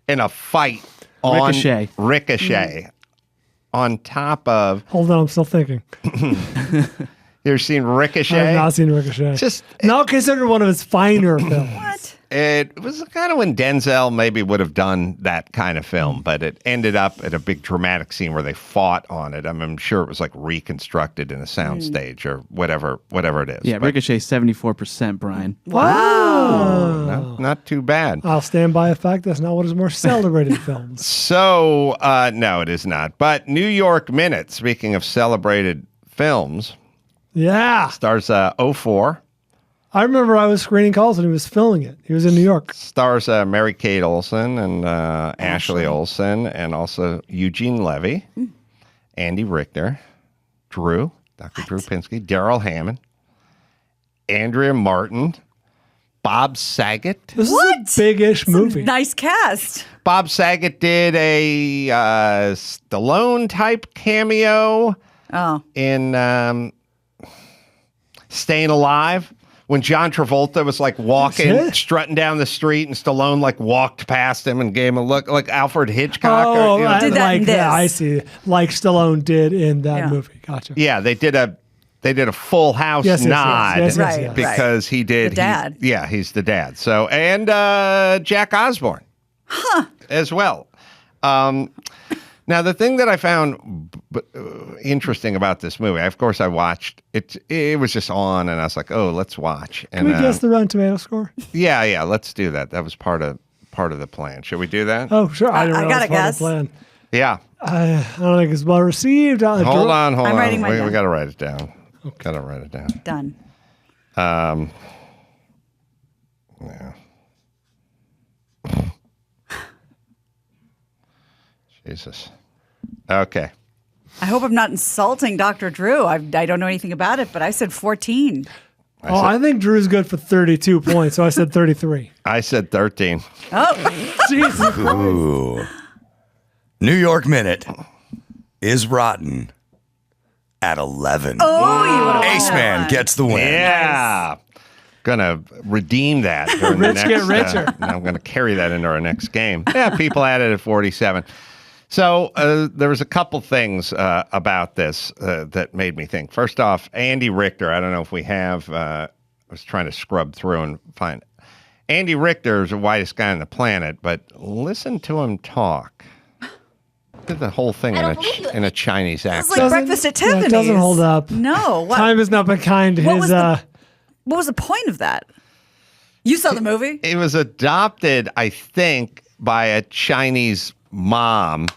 in a fight on Ricochet on top of. Hold on, I'm still thinking. You ever seen Ricochet? I have not seen Ricochet. Just not considered one of his finer films. What? It was kind of when Denzel maybe would have done that kind of film, but it ended up at a big dramatic scene where they fought on it. I'm sure it was like reconstructed in a soundstage or whatever it is. Yeah, But Ricochet 74%, Brian. Oh, not too bad. I'll stand by the fact that's not one of his more celebrated films. So, no, it is not. But New York Minute, speaking of celebrated films, Yeah. stars 04. I remember I was screening calls when he was filming it. He was in New York. Stars Mary-Kate Olsen and Ashley Olsen, and also Eugene Levy, Andy Richter, Dr. Drew Pinsky, Daryl Hammond, Andrea Martin, Bob Saget. This is a big-ish movie. Nice cast. Bob Saget did a Stallone-type cameo Oh. in Staying Alive. When John Travolta was like walking, That's it? strutting down the street, and Stallone like walked past him and gave him a look, like Alfred Hitchcock. Oh, or, Did that in this. I see. Like Stallone did in that Yeah. movie. Gotcha. yeah, they did a Full House Yes, yes, yes, nod yes, yes, Right, yes. because he did The dad. he's the dad. So and Jack Osborne, as well. Now, the thing that I found interesting about this movie, of course, I watched it. It was just on, and I was like, "Oh, let's watch." Can And we guess the Rotten Tomato score? yeah, let's do that. That was part of the plan. Should we do that? Oh, sure. I don't know. I gotta It's part of guess. the plan. Yeah. I don't think it's well received. Hold on. I'm writing mine We down. got to write it down. Got to write it down. Done. Yeah. Jesus. Okay. I hope I'm not insulting Dr. Drew. I don't know anything about it, but I said 14. I think Drew's good for 32 points, so I said 33. I said 13. Oh, Jesus. Ooh. New York Minute is rotten at 11. oh, you Ace Man gets the win. Yeah. Gonna redeem that during the Rich next. get richer. I'm gonna carry that into our next game. Yeah, people had it at 47. So there was a couple things about this that made me think. First off, Andy Richter. I don't know if we have. I was trying to scrub through and find. Andy Richter is the whitest guy on the planet, but listen to him talk. Did the whole thing in a Chinese It's accent. like Doesn't- Breakfast at yeah, it Tiffany's. doesn't hold up. No. What, Time has not been kind to What his. was the- what was the point of that? You saw the movie? It was adopted, I think, by a Chinese mom.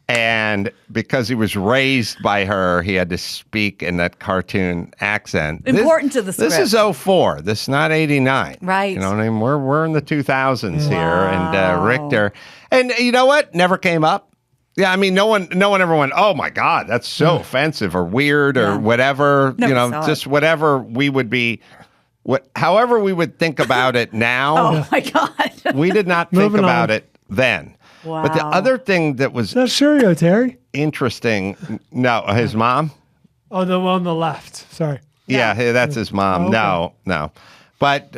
And because he was raised by her, he had to speak in that cartoon accent. Important to the This is script. 04. This is not 89. Right. You know what I mean? We're in the 2000s here. And Richter. And you know what? Never came up. Yeah, I mean, no one ever went, oh, my God, that's so offensive or weird or whatever. Never you know, saw just whatever we would be. However we would think about it now. Oh, my God. We did not think Moving about on. it then. But the Wow. other thing that was That's Shurio, Terry. interesting, no, his mom? Oh, the one on the left. Sorry. Yeah, that's his mom. Oh, okay. No. But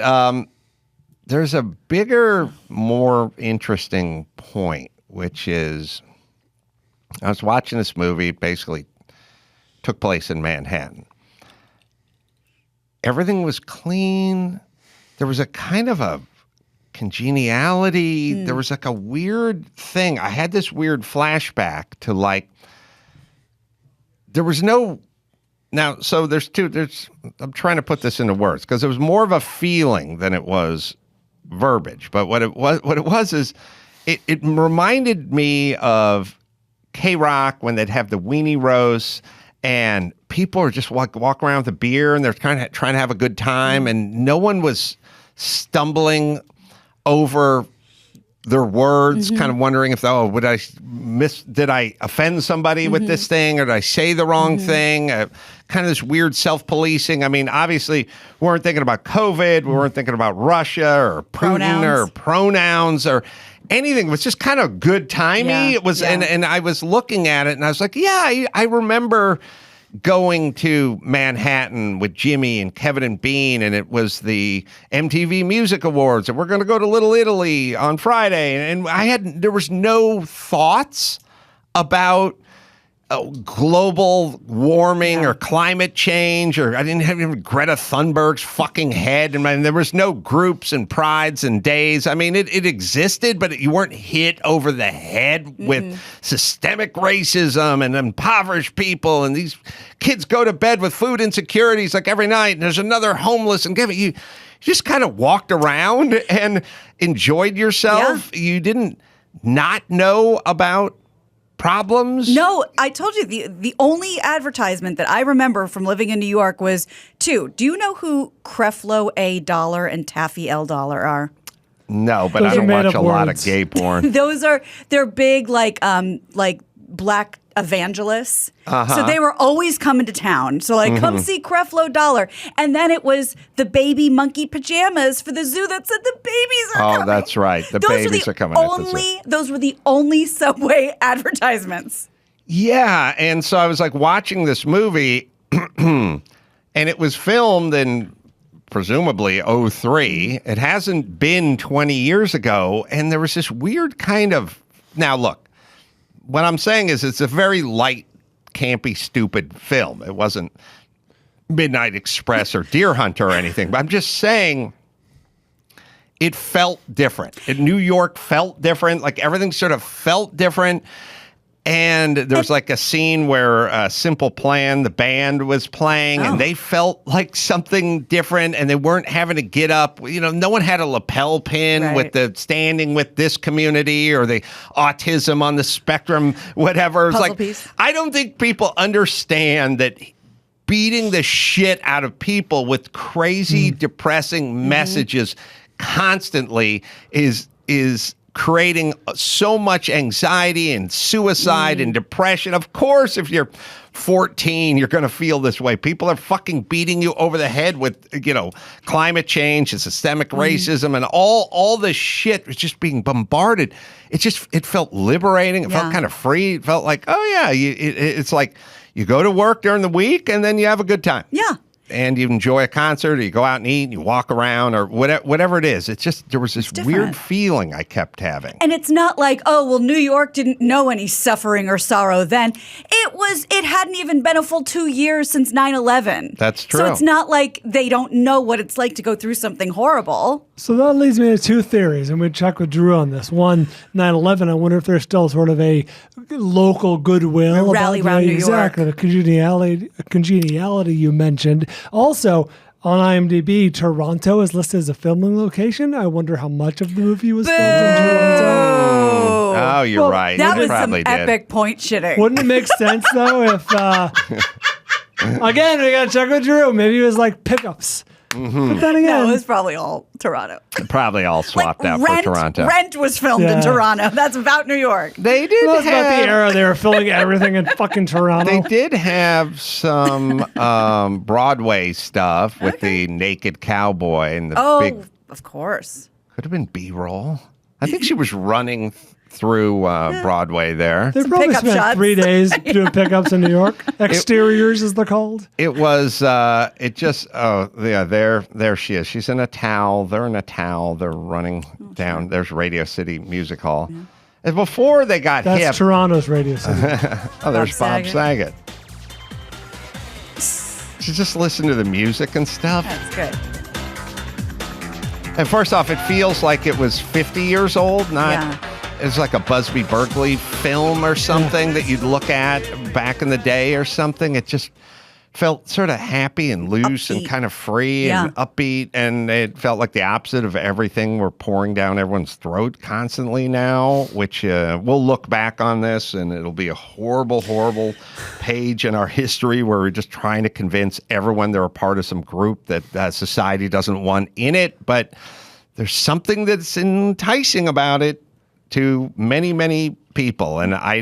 there's a bigger, more interesting point, which is I was watching this movie. It basically took place in Manhattan. Everything was clean. There was a kind of a congeniality. There was like a weird thing. I had this weird flashback to like, there was no, now, so I'm trying to put this into words because it was more of a feeling than it was verbiage. But what it was is it reminded me of K-Rock when they'd have the weenie roast and people are just walk around with a beer and they're kind of trying to have a good time and no one was stumbling over their words, kind of wondering if, did I offend somebody with this thing or did I say the wrong thing? Kind of this weird self-policing. I mean, obviously, we weren't thinking about COVID. We weren't thinking about Russia or Putin or pronouns or anything. It was just kind of good timey. Yeah, It was, and I was looking at it and I was like, yeah, I remember going to Manhattan with Jimmy and Kevin and Bean, and it was the MTV Music Awards, and we're going to go to Little Italy on Friday, and there was no thoughts about global warming or climate change, or I didn't have even Greta Thunberg's fucking head, and there was no groups and prides and days. I mean, it existed, but you weren't hit over the head with systemic racism and impoverished people, and these kids go to bed with food insecurities like every night, and there's another homeless, and you just kind of walked around and enjoyed yourself. Yeah. You didn't not know about problems? No, I told you the only advertisement that I remember from living in New York was two. Do you know who Creflo A. Dollar and Taffy L. Dollar are? No, but Those I don't are watch a lot of words. gay porn. They're big like black evangelists. So they were always coming to town. So come see Creflo Dollar. And then it was the baby monkey pajamas for the zoo that said the babies are coming. Oh, that's right. The babies are coming. Those were the only Subway advertisements. Yeah, and so I was like watching this movie and it was filmed in presumably 2003. It hasn't been 20 years ago, and there was this weird kind of... Now, look, what I'm saying is it's a very light, campy, stupid film. It wasn't Midnight Express or Deer Hunter or anything, but I'm just saying it felt different. New York felt different. Like everything sort of felt different. And there was like a scene where Simple Plan, the band, was playing, and they felt like something different, and they weren't having to get up. You know, no one had a lapel pin with the standing with this community or the autism on the spectrum, whatever. It's like, piece. I don't think people understand that beating the shit out of people with crazy, depressing messages constantly is creating so much anxiety and suicide and depression. Of course, if you're 14, you're going to feel this way. People are fucking beating you over the head with, climate change and systemic racism and all this shit was just being bombarded. It felt liberating. It felt kind of free. It felt like, it's like you go to work during the week and then you have a good time. Yeah. And you enjoy a concert, or you go out and eat, and you walk around, or whatever it is. It's just, there was this weird feeling I kept having. And it's not like, New York didn't know any suffering or sorrow then. It hadn't even been a full 2 years since 9/11. That's true. So it's not like they don't know what it's like to go through something horrible. So that leads me to two theories, and we check with Drew on this. One, 9/11, I wonder if there's still sort of a local goodwill. Rally about around New exactly, York. The congeniality you mentioned. Also, on IMDb, Toronto is listed as a filming location. I wonder how much of the movie was filmed in Toronto. Oh, you're right. That You was some probably did. epic point shitting. Wouldn't it make sense, though, if... again, we got to check with Drew. Maybe it was like pickups. But then again... No, it was probably all Toronto. Probably all swapped out Rent, for Toronto. Rent was filmed in Toronto. That's about New York. They did That's about the have... era they were filming everything in fucking Toronto. They did have some Broadway stuff with the naked cowboy and the big... Of course. Could have been B-roll. I think she was running through Broadway there. They probably pickup spent shots. 3 days doing pickups in New York. Exteriors, as they're called. It was, there she is. She's in a towel. They're in a towel. They're running down. There's Radio City Music Hall. Yeah. And before they got That's hip. Toronto's radio city. There's Bob Bob Saget. She just listened to the music and stuff. That's good. And first off, it feels like it was 50 years old, not... Yeah. It's like a Busby Berkeley film or something that you'd look at back in the day or something. It just felt sort of happy and loose and Upbeat. kind of free Yeah. and upbeat, and it felt like the opposite of everything we're pouring down everyone's throat constantly now, which we'll look back on this and it'll be a horrible, horrible page in our history where we're just trying to convince everyone they're a part of some group that society doesn't want in it. But there's something that's enticing about it to many, many people. And I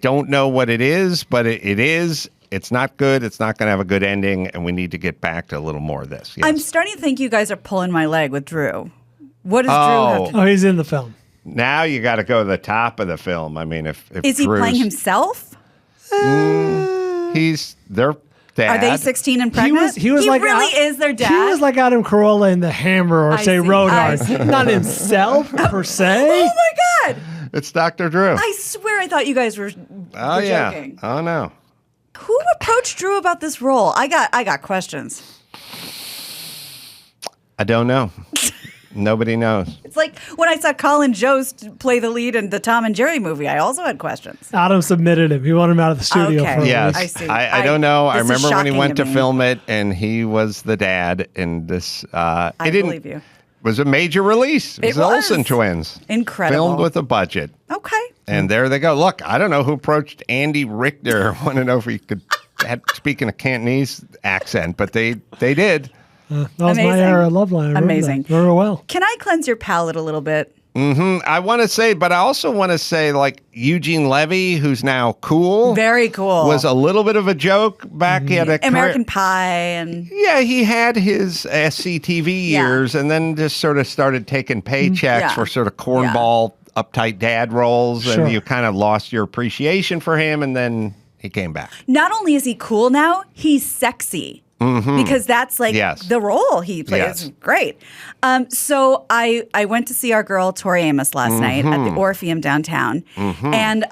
don't know what it is, but it is. It's not good. It's not going to have a good ending, and we need to get back to a little more of this. Yes. I'm starting to think you guys are pulling my leg with Drew. What does Drew have to do? Oh, he's in the film. Now you got to go to the top of the film. I mean, if Is he Drew's- playing himself? He's their dad. Are they 16 and pregnant? He was like really is their dad. He was like Adam Carolla in The Hammer or I say see. Roadhard. Not himself per se. Oh my God! It's Dr. Drew. I swear I thought you guys were yeah. joking. Oh no. Who approached Drew about this role? I got questions. I don't know. Nobody knows. It's like when I saw Colin Jost play the lead in the Tom and Jerry movie. I also had questions. Adam submitted him. He wanted him out of the studio Okay. for a Yes. week. I see. I don't know. I this is remember when he shocking went to me. film it and he was the dad in this. I it didn't, believe you. was a major release. It was It the was. Olsen twins. Incredible. Filmed with a budget. Okay. And there they go. Look, I don't know who approached Andy Richter. I want to know if he could speak in a Cantonese accent, but they did. That was my Amazing. era of Love Line. I remember Amazing. that very well. Can I cleanse your palate a little bit? I want to say, but I also want to say, like, Eugene Levy, who's now cool. Very cool. Was a little bit of a joke back. He had a American Pie and Yeah, he had his SCTV Yeah. years and then just sort of started taking paychecks Yeah. for sort of cornball, uptight dad roles. Sure. And you kind of lost your appreciation for him. And then he came back. not only is he cool now, he's sexy. Because that's like Yes. the role he plays. Yes. Great. So I went to see our girl Tori Amos last night at the Orpheum downtown. And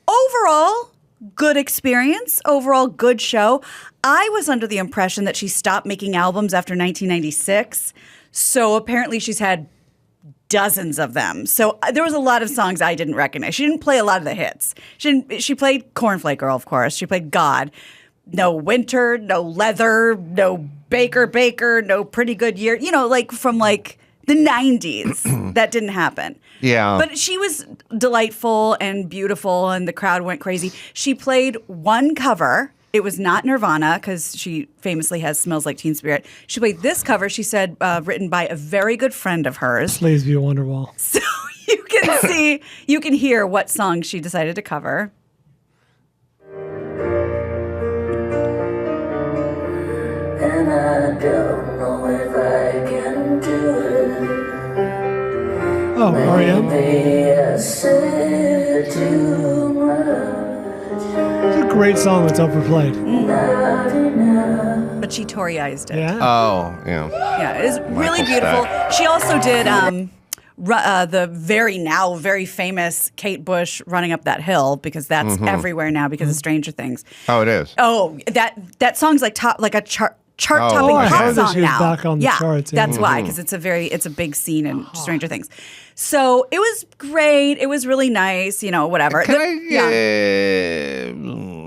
overall, good experience. Overall, good show. I was under the impression that she stopped making albums after 1996. So apparently she's had dozens of them. So there was a lot of songs I didn't recognize. She didn't play a lot of the hits. She played Cornflake Girl, of course. She played God. No Winter, no Leather, no Baker, no Pretty Good Year. You know, like from like the 90s. That didn't happen. Yeah. But she was delightful and beautiful and the crowd went crazy. She played one cover. It was not Nirvana because she famously has Smells Like Teen Spirit. She played this cover, she said, written by a very good friend of hers. Please view Wonderwall. So you can hear what song she decided to cover. And I don't know if I can do it. Oh, R.E.M. Maybe I said too much. It's a great song that's overplayed. Not enough. But she Toryized it. Yeah. Oh, yeah. Yeah, it is really Michael beautiful. Stack. She also did the very famous Kate Bush Running Up That Hill because that's everywhere now because of Stranger Things. Oh, it is. Oh, that song's like a chart topping Oh, I pop heard that song she was now. back on the yeah, charts, yeah. that's why because it's a big scene in Stranger Things. So it was great. It was really nice. You know, whatever. Can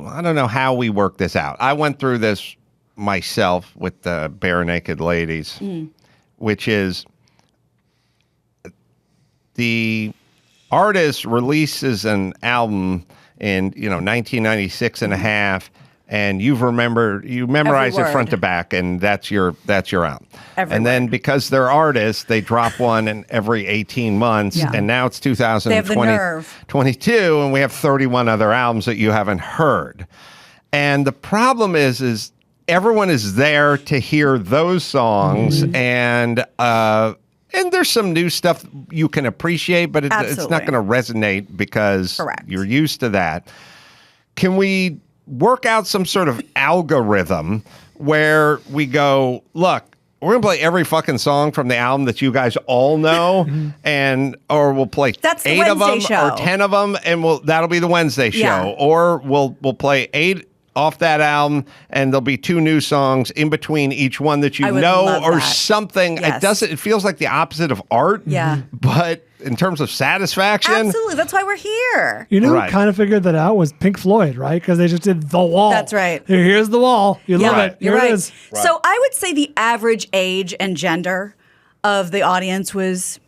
I don't know how we work this out. I went through this myself with the Bare Naked Ladies, which is the artist releases an album in 1996 and a half, and you memorize it word. front to back, and that's your album. Every and then because they're artists, they drop one in every 18 months, Yeah. and now it's They have the nerve. 2022, and we have 31 other albums that you haven't heard. And the problem is everyone is there to hear those songs, and there's some new stuff you can appreciate, but it's Absolutely. not going to resonate because Correct. you're used to that. Can we work out some sort of algorithm where we go, look, we're going to play every fucking song from the album that you guys all know, or we'll play That's the 8 of them Wednesday show. or 10 of them, and that'll be the Wednesday show. Yeah. Or we'll play 8 off that album, and there'll be 2 new songs in between each one that you I would know love or that. something. Yes. It feels like the opposite of art. Yeah. But in terms of satisfaction, Absolutely. That's why we're here. You know Right. who kind of figured that out was Pink Floyd, right? Because they just did The Wall. That's right. Here's The Wall. You love Yeah, it. you're Here right. it is. So I would say the average age and gender of the audience was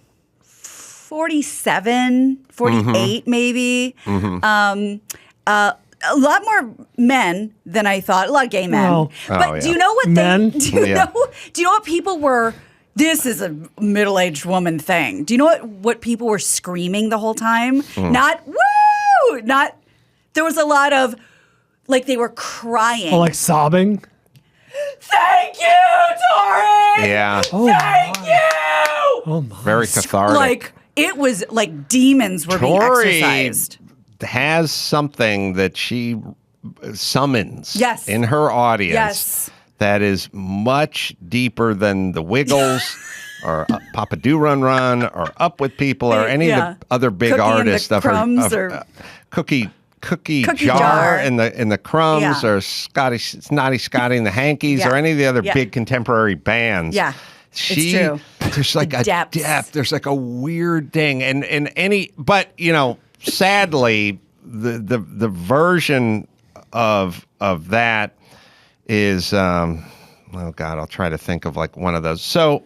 47, 48 maybe. A lot more men than I thought. A lot of gay men. Oh. But Oh, do you yeah. know what Men? they do? You Yeah. know? Do you know what people were? This is a middle-aged woman thing. Do you know what people were screaming the whole time? Not woo. Not. There was a lot of like they were crying. Oh, like sobbing. Thank you, Tori. yeah, Thank you. Oh my. very cathartic. Like it was like demons were being Tori exercised. has something that she summons Yes. in her audience Yes. that is much deeper than the Wiggles or Papa Do Run Run or Up With People or any Yeah. of the other big Cookie and the artists of Crumbs her or- Cookie Cookie Jar Jar. and the Crumbs Yeah. or Snotty Scotty and the Hankies Yeah. or any of the other Yeah. big contemporary bands. Yeah. She, true. There's like The a depths. depth. There's like a weird thing, and but sadly, the version of that is oh God, I'll try to think of like one of those. So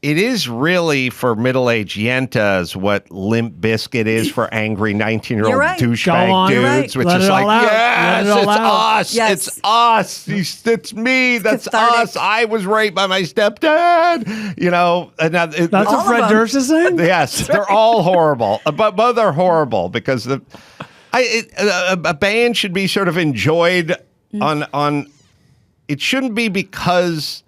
it is really for middle-aged yentas what Limp Bizkit is for angry 19-year-old You're right. Go douchebag on. dudes, You're right. which Let is it like, all out. yes, Let it all it's out. us. Yes. It's us. It's me. That's cathartic. us. I was raped by my stepdad. And now That's All what of Fred them. Durst is saying? yes, they're all horrible, but both are horrible because a band should be sort of enjoyed on. It shouldn't be because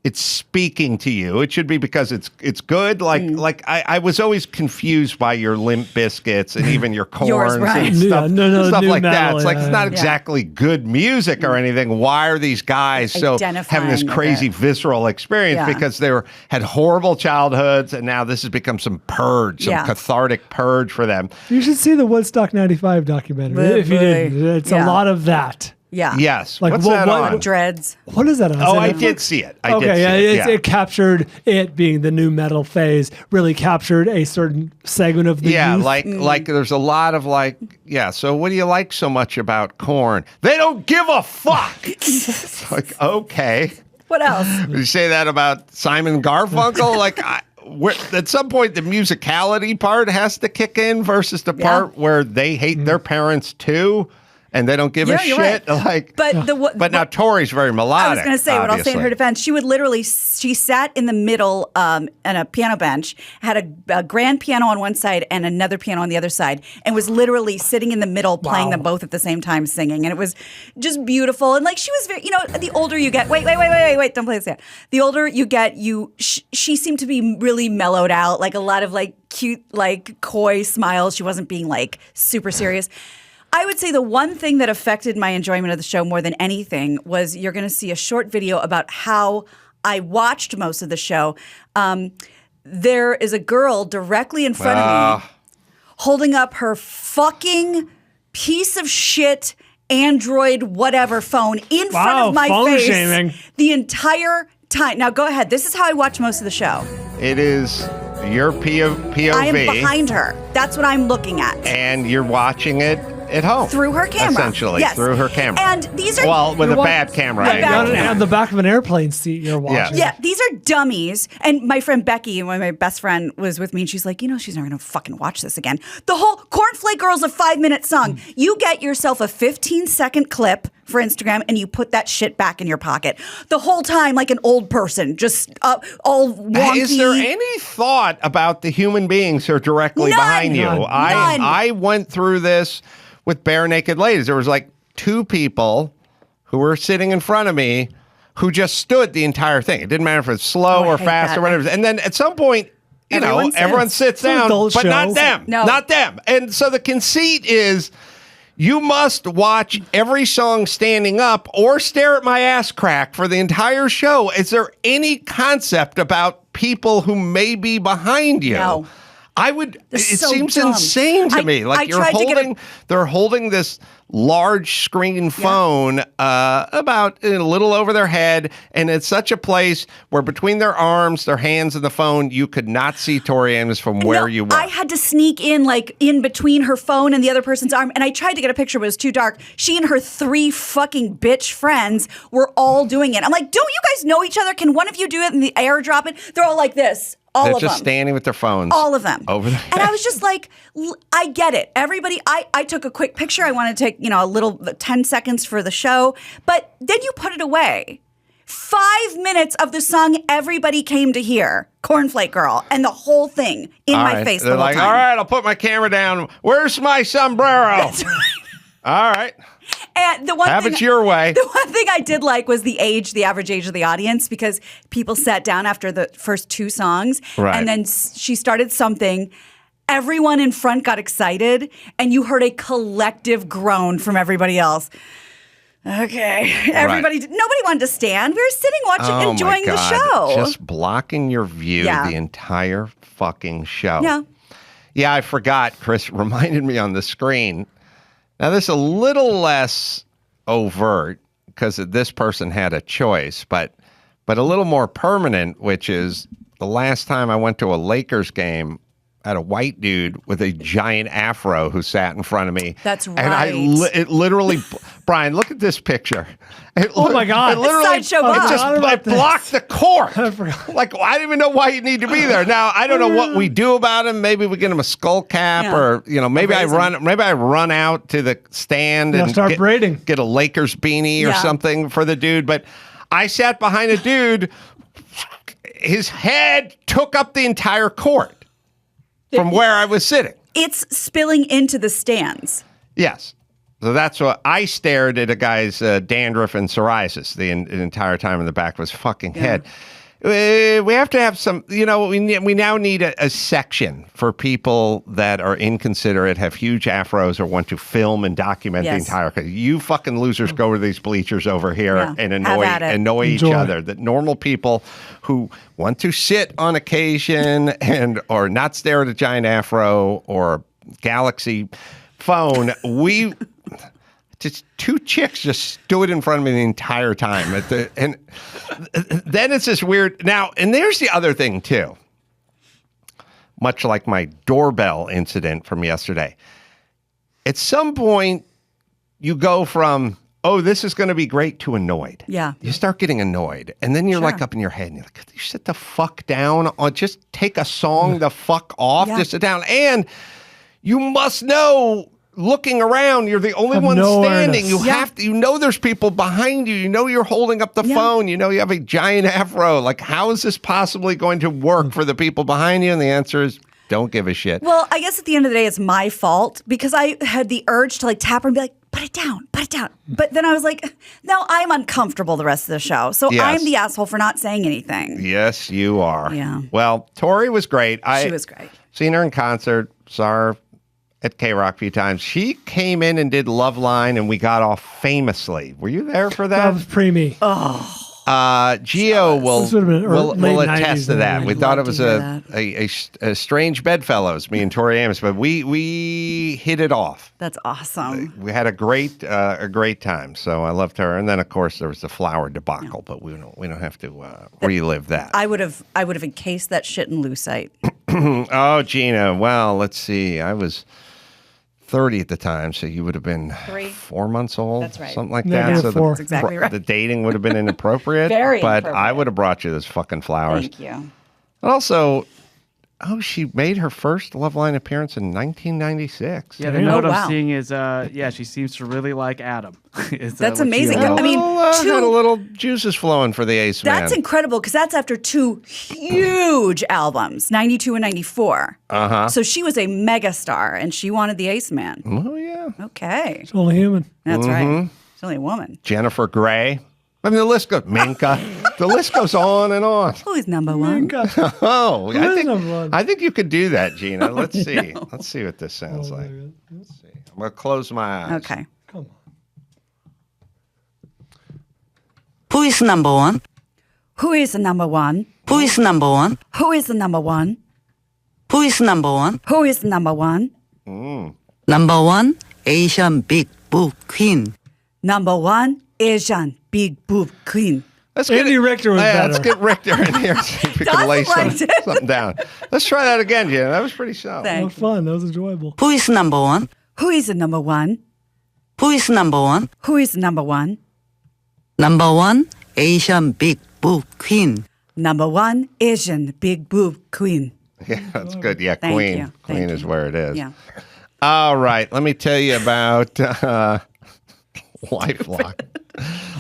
it's speaking to you. It should be because it's good. Like I was always confused by your Limp Bizkits and even your Corns right. and stuff, Yeah, no, stuff new like that. metal, It's like it's yeah. not exactly good music or anything. Why are these guys so having this Identifying with crazy it. visceral experience? Yeah. Because they had horrible childhoods and now this has become some purge, some Yeah. cathartic purge for them. You should see the Woodstock 95 documentary if you didn't. It's Yeah. a lot of that. Yeah. Yes. Like, What's what- that what- on? Dreads. What is that on? Oh, Is I it did Netflix? see it. I Okay, did see yeah, it. it captured it being the new metal phase, really captured a certain segment of the Yeah, youth. like there's a lot of so what do you like so much about Korn? They don't give a fuck. It's like, okay. What else? Did you say that about Simon Garfunkel? At some point, the musicality part has to kick in versus the part where they hate their parents too, and they don't give a You're shit. right. But now Tori's very melodic. I was going to say, what I'll say in her obviously. defense, she sat in the middle on a piano bench, had a grand piano on one side and another piano on the other side, and was literally sitting in the middle playing them both at the same time singing. And it was just beautiful. And she was very, the older you get, wait, don't play this yet. The older you get, she seemed to be really mellowed out, like a lot of cute, coy smiles. She wasn't being super serious. I would say the one thing that affected my enjoyment of the show more than anything was you're going to see a short video about how I watched most of the show. There is a girl directly in front of me holding up her fucking piece of shit Android whatever phone in front of my phone face shaming. the entire time. Now go ahead. This is how I watch most of the show. It is your POV. I am behind her. That's what I'm looking at. And you're watching it at home. Through her camera. Essentially, Yes. through her camera. And these are... Well, with a You're bad camera. With a bad angle. camera. on the back of an airplane seat you're watching. Yeah, these are dummies. And my friend Becky, my best friend, was with me, and she's like, she's never going to fucking watch this again. The whole Cornflake Girl's a 5-minute song. You get yourself a 15-second clip for Instagram, and you put that shit back in your pocket. The whole time, like an old person, just all wonky. Is there any thought about the human beings who are directly None. behind you? None. I went through this with Bare Naked Ladies. There was 2 people who were sitting in front of me who just stood the entire thing. It didn't matter if it's slow I or hate fast that. or whatever. And then at some point, everyone sits It's an down, adult but not show. them. No. Not them. And so the conceit is you must watch every song standing up or stare at my ass crack for the entire show. Is there any concept about people who may be behind you? No. I would. It so seems dumb. insane to me. Like I tried to get they're holding this large screen phone about a little over their head, and it's such a place where between their arms, their hands, and the phone, you could not see Tori Amos from where you were. I had to sneak in, like in between her phone and the other person's arm, and I tried to get a picture, but it was too dark. She and her 3 fucking bitch friends were all doing it. I'm like, don't you guys know each other? Can one of you do it and the airdrop it? They're all like this. They're just standing with their phones. All of them. Over there. And I was just like, I get it. Everybody, I took a quick picture. I wanted to take, a little 10 seconds for the show. But then you put it away. 5 minutes of the song everybody came to hear, Cornflake Girl, and the whole thing in my face They're the whole like, time. all right, I'll put my camera down. Where's my sombrero? That's right. All right. And the one Have thing, it your way. The one thing I did like was the average age of the audience, because people sat down after the first 2 songs, Right. and then she started something. Everyone in front got excited, and you heard a collective groan from everybody else. Okay, everybody. Nobody wanted to stand. We were sitting, watching, enjoying my the God. show. Just blocking your view the entire fucking show. Yeah. Yeah, I forgot. Chris reminded me on the screen. Now, this is a little less overt because this person had a choice, but a little more permanent, which is the last time I went to a Lakers game, I had a white dude with a giant afro who sat in front of me. That's right. And it literally, Brian, look at this picture. Oh my God. It literally, Sideshow Bob. it blocked the court. I forgot. Like, I didn't even know why you need to be there. Now, I don't know what we do about him. Maybe we get him a skull cap, or maybe I run out to the stand and start braiding. Get a Lakers beanie or something for the dude. But I sat behind a dude. His head took up the entire court from where I was sitting. It's spilling into the stands. Yes. So that's what I stared at a guy's dandruff and psoriasis the entire time in the back of his fucking head. We have to have some, we now need a section for people that are inconsiderate, have huge afros, or want to film and document the entire. You fucking losers go to these bleachers over here and annoy each other. That normal people who want to sit on occasion or not stare at a giant afro or Galaxy phone, just 2 chicks just stood in front of me the entire time. And then it's this weird. Now, and there's the other thing, too. Much like my doorbell incident from yesterday. At some point, you go from, oh, this is going to be great, to annoyed. Yeah. You start getting annoyed. And then you're like up in your head and you're like, could you sit the fuck down? Or just take a song the fuck off. Just sit down. And you must know, looking around, you're the only one standing. You have to, there's people behind you. You're holding up the phone. You have a giant afro. Like, how is this possibly going to work for the people behind you? And the answer is, don't give a shit. Well, I guess at the end of the day, it's my fault, because I had the urge to tap her and be like, put it down, put it down. But then I was like, now I'm uncomfortable the rest of the show. So I'm the asshole for not saying anything. Yes, you are. Yeah. Well, Tori was great. She was great. Seen her in concert, saw her at K-Rock a few times. She came in and did Love Line, and we got off famously. Were you there for that? That was pre-me. Oh. Gio will attest to that. We thought it was a strange bedfellows, me and Tori Amos, but we hit it off. That's awesome. We had a great time. So I loved her. And then, of course, there was the flower debacle, but we don't have to relive that. I would have encased that shit in lucite. Oh, Gina. Well, let's see. I was 30 at the time, so you would have been 4 months old. That's right. Something like that. So That's exactly right. The dating would have been inappropriate. Very but inappropriate. I would have brought you those fucking flowers. Thank you. And also, she made her first Love Line appearance in 1996. Yeah, the note I'm seeing is, she seems to really like Adam. That's amazing. Had a little juices flowing for the ace man. That's incredible, because that's after 2 huge albums, 92 and 94. Uh-huh. So she was a megastar, and she wanted the ace man. Oh, yeah. Okay. It's only human. That's right. She's only a woman. Jennifer Grey. I mean, the list goes, Minka. The list goes on and on. Who is number one? Oh, number one? I think you could do that, Gina. Let's see. Let's see what this sounds like. Let's see. I'm going to close my eyes. Okay. Come on. Who is number one? Who is the number one? Who is number one? Who is the number one? Who is number one? Who is number one? Number one, Asian big boob queen. Number one, Asian big boob queen. Andy Richter was better. Let's get Richter in here. See if we can Dawson lay liked it. something down. Let's try that again, Gina. That was pretty solid. That was fun. That was enjoyable. Who is number one? Who is the number one? Who is number one? Who is number one? Number one, Asian big boob queen. Number one, Asian big boob queen. Yeah, that's good. Yeah, Thank Queen. you. Queen Thank is you. where it is. Yeah. All right. Let me tell you about LifeLock.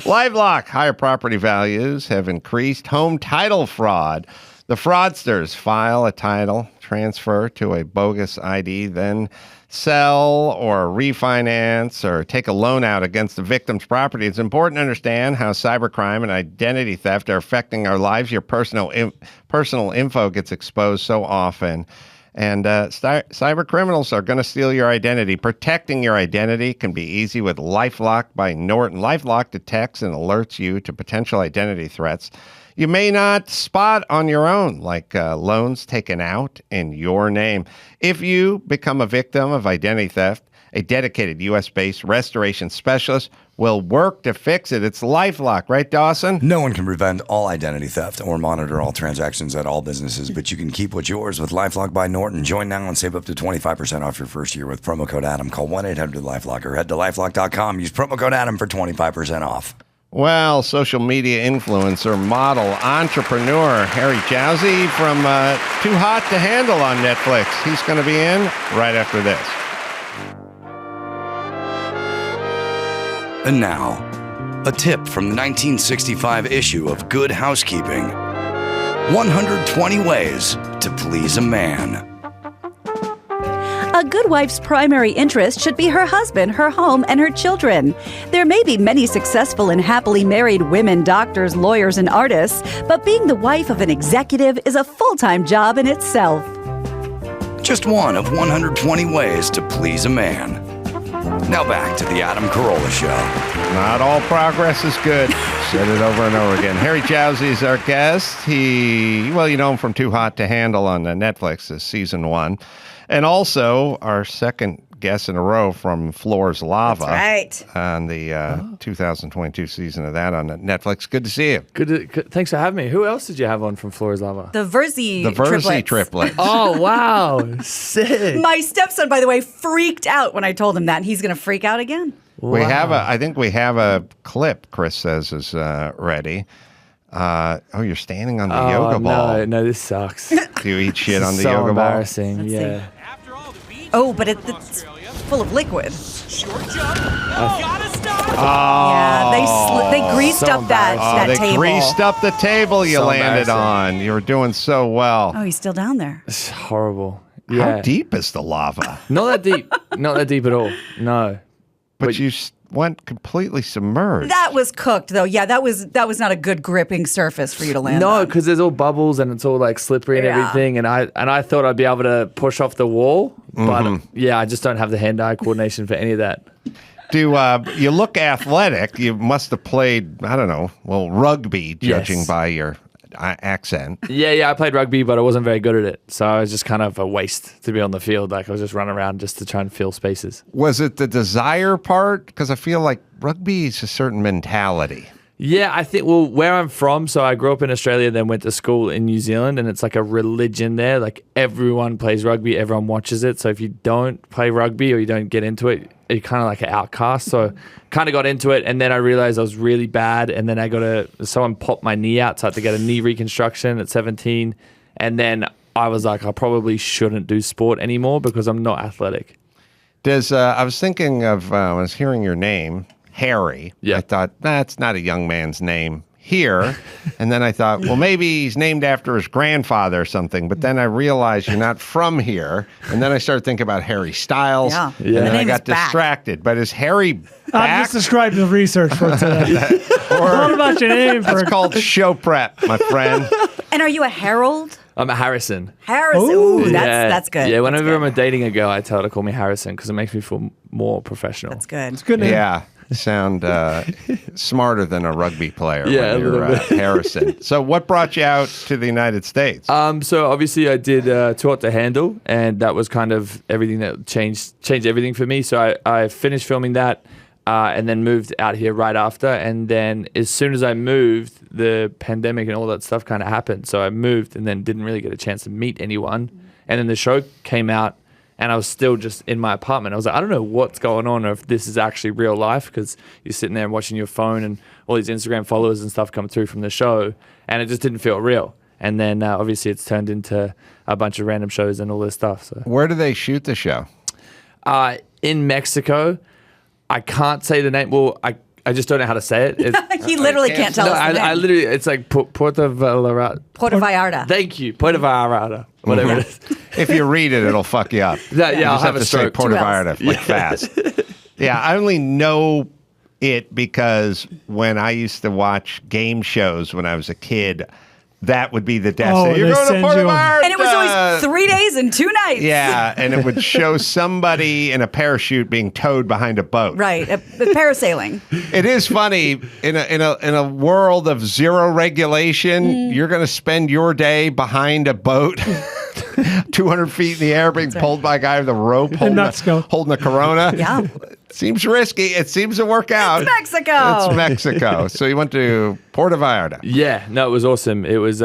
LifeLock. Higher property values have increased home title fraud. The fraudsters file a title, transfer to a bogus ID, then sell or refinance or take a loan out against the victim's property. It's important to understand how cybercrime and identity theft are affecting our lives. Your personal info gets exposed so often. And cyber criminals are going to steal your identity. Protecting your identity can be easy with LifeLock by Norton. LifeLock detects and alerts you to potential identity threats you may not spot on your own, like loans taken out in your name. If you become a victim of identity theft, a dedicated U.S.-based restoration specialist will work to fix it. It's LifeLock, right, Dawson? No one can prevent all identity theft or monitor all transactions at all businesses, but you can keep what's yours with LifeLock by Norton. Join now and save up to 25% off your first year with promo code Adam. Call 1-800-LifeLock or head to lifelock.com. Use promo code Adam for 25% off. Well, social media influencer, model, entrepreneur, Harry Jowsey from Too Hot to Handle on Netflix. He's going to be in right after this. And now, a tip from the 1965 issue of Good Housekeeping. 120 Ways to Please a Man. A good wife's primary interest should be her husband, her home, and her children. There may be many successful and happily married women, doctors, lawyers, and artists, but being the wife of an executive is a full-time job in itself. Just one of 120 ways to please a man. Now back to the Adam Carolla Show. Not all progress is good. Said it over and over again. Harry Jowsey is our guest. You know him from Too Hot to Handle on Netflix, this season 1. And also our second guest in a row from Floor's Lava. That's right. On the 2022 season of that on Netflix. Good to see you. Good. Thanks for having me. Who else did you have on from Floor's Lava? The Verzi triplets. Oh, wow. Sick. My stepson, by the way, freaked out when I told him that. And he's going to freak out again. Wow. I think we have a clip, Chris says, is ready. You're standing on the yoga ball. No, this sucks. Do you eat shit on the so yoga ball? Embarrassing. Let's yeah. see. Oh, but it's full of liquid. Yeah, they greased So up that They table. greased up the table you So landed embarrassing. on. You were doing so well. Oh, he's still down there. It's horrible. How Yeah. deep is the lava? Not that deep. Not that deep at all. No. But you went completely submerged. That was cooked, though. Yeah, that was not a good gripping surface for you to land No, on. because there's all bubbles and it's all like slippery and Yeah. everything. And I thought I'd be able to push off the wall, but yeah, I just don't have the hand-eye coordination for any of that. You look athletic. You must have played, I don't know, rugby, judging Yes. by your accent. Yeah, I played rugby, but I wasn't very good at it. So I was just kind of a waste to be on the field. Like I was just running around just to try and fill spaces. Was it the desire part? Because I feel like rugby is a certain mentality. Yeah, I think, where I'm from, so I grew up in Australia, then went to school in New Zealand, and it's like a religion there. Like everyone plays rugby, everyone watches it. So if you don't play rugby or you don't get into it, you're kind of like an outcast. So kind of got into it, and then I realized I was really bad, and then someone popped my knee out, so I had to get a knee reconstruction at 17. And then I was like, I probably shouldn't do sport anymore because I'm not athletic. I was thinking of, when I was hearing your name, Harry. Yeah. I thought, that's not a young man's name here. And then I thought, well, maybe he's named after his grandfather or something. But then I realized you're not from here. And then I started thinking about Harry Styles. Yeah. And then The I name got is back. distracted. But is Harry I've back? just described the research for today. What about your name? That's called show prep, my friend. And are you a herald? I'm a Harrison. Harrison. Ooh, that's good. Yeah, whenever That's I'm dating a girl, I tell her to call me Harrison because it makes me feel more professional. good. It's good name. Yeah. sound smarter than a rugby player Yeah, when a little you're bit. Harrison. So what brought you out to the United States? So obviously I did Too Hot to Handle, and that was kind of everything that changed everything for me. So I finished filming that and then moved out here right after. And then as soon as I moved, the pandemic and all that stuff kind of happened. So I moved and then didn't really get a chance to meet anyone. And then the show came out, and I was still just in my apartment. I was like, I don't know what's going on, or if this is actually real life, because you're sitting there and watching your phone and all these Instagram followers and stuff come through from the show, and it just didn't feel real. And then obviously it's turned into a bunch of random shows and all this stuff. So Where do they shoot the show? in Mexico, I can't say the name. Well, I just don't know how to say it. He literally can't tell No, us the name. I literally, it's like Puerto Vallarta. Puerto Vallarta. Thank you, Puerto Vallarta, whatever it is. If you read it, it'll fuck you up. Yeah, You I'll just have a to say stroke. Puerto 2 Ls. Vallarta like fast. Yeah, I only know it because when I used to watch game shows when I was a kid, that would be the destiny. Oh, You're they going to send Puerto you on- Vallarta. And it was always 3 days and 2 nights. Yeah, and it would show somebody in a parachute being towed behind a boat. Right. Parasailing. It is funny in a world of zero regulation. You're going to spend your day behind a boat, 200 feet in the air, being pulled by a guy with a rope holding Mexico. a Corona. Yeah. Seems risky. It seems to work out. It's Mexico. It's Mexico. So you went to Puerto Vallarta. Yeah, no, it was awesome. It was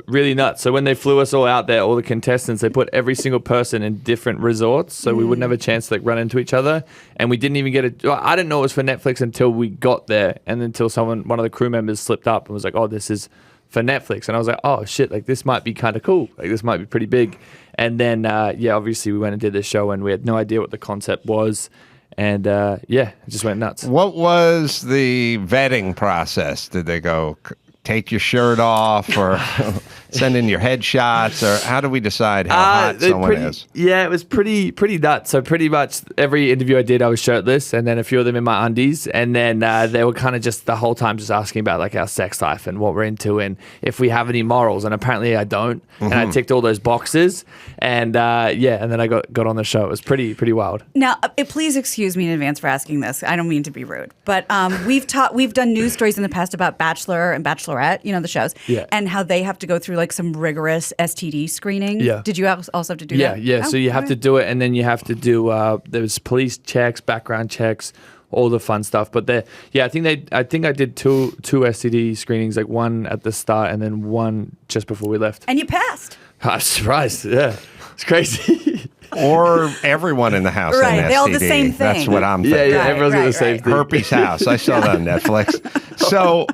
really nuts. So when they flew us all out there, all the contestants, they put every single person in different resorts, so we wouldn't have a chance to like run into each other. And we didn't even get I didn't know it was for Netflix until we got there, and until one of the crew members slipped up and was like, "Oh, this is for Netflix," and I was like, "Oh shit, like this might be kind of cool. Like this might be pretty big." And then obviously we went and did this show, and we had no idea what the concept was. And it just went nuts. What was the vetting process? Did they go take your shirt off or send in your headshots, or how do we decide how hot someone is? Yeah, it was pretty nuts. So pretty much every interview I did, I was shirtless, and then a few of them in my undies, and then they were kind of just the whole time just asking about like our sex life and what we're into and if we have any morals. And apparently I don't, and I ticked all those boxes, and and then I got on the show. It was pretty wild. Now, please excuse me in advance for asking this. I don't mean to be rude, but we've done news stories in the past about Bachelor and Bachelorette, the shows, and how they have to go through like some rigorous STD screening. Yeah. Did you also have to do that? Yeah. So you have to do it, and then you have to do there's police checks, background checks, all the fun stuff. But I think I did two STD screenings, like one at the start and then one just before we left. And you passed. I'm surprised. Yeah, it's crazy. Or everyone in the house. Right, on they all the STD. same thing. That's what I'm thinking. Yeah, Right, everyone's got the right, same right. thing. Herpes House. I saw that on Netflix. So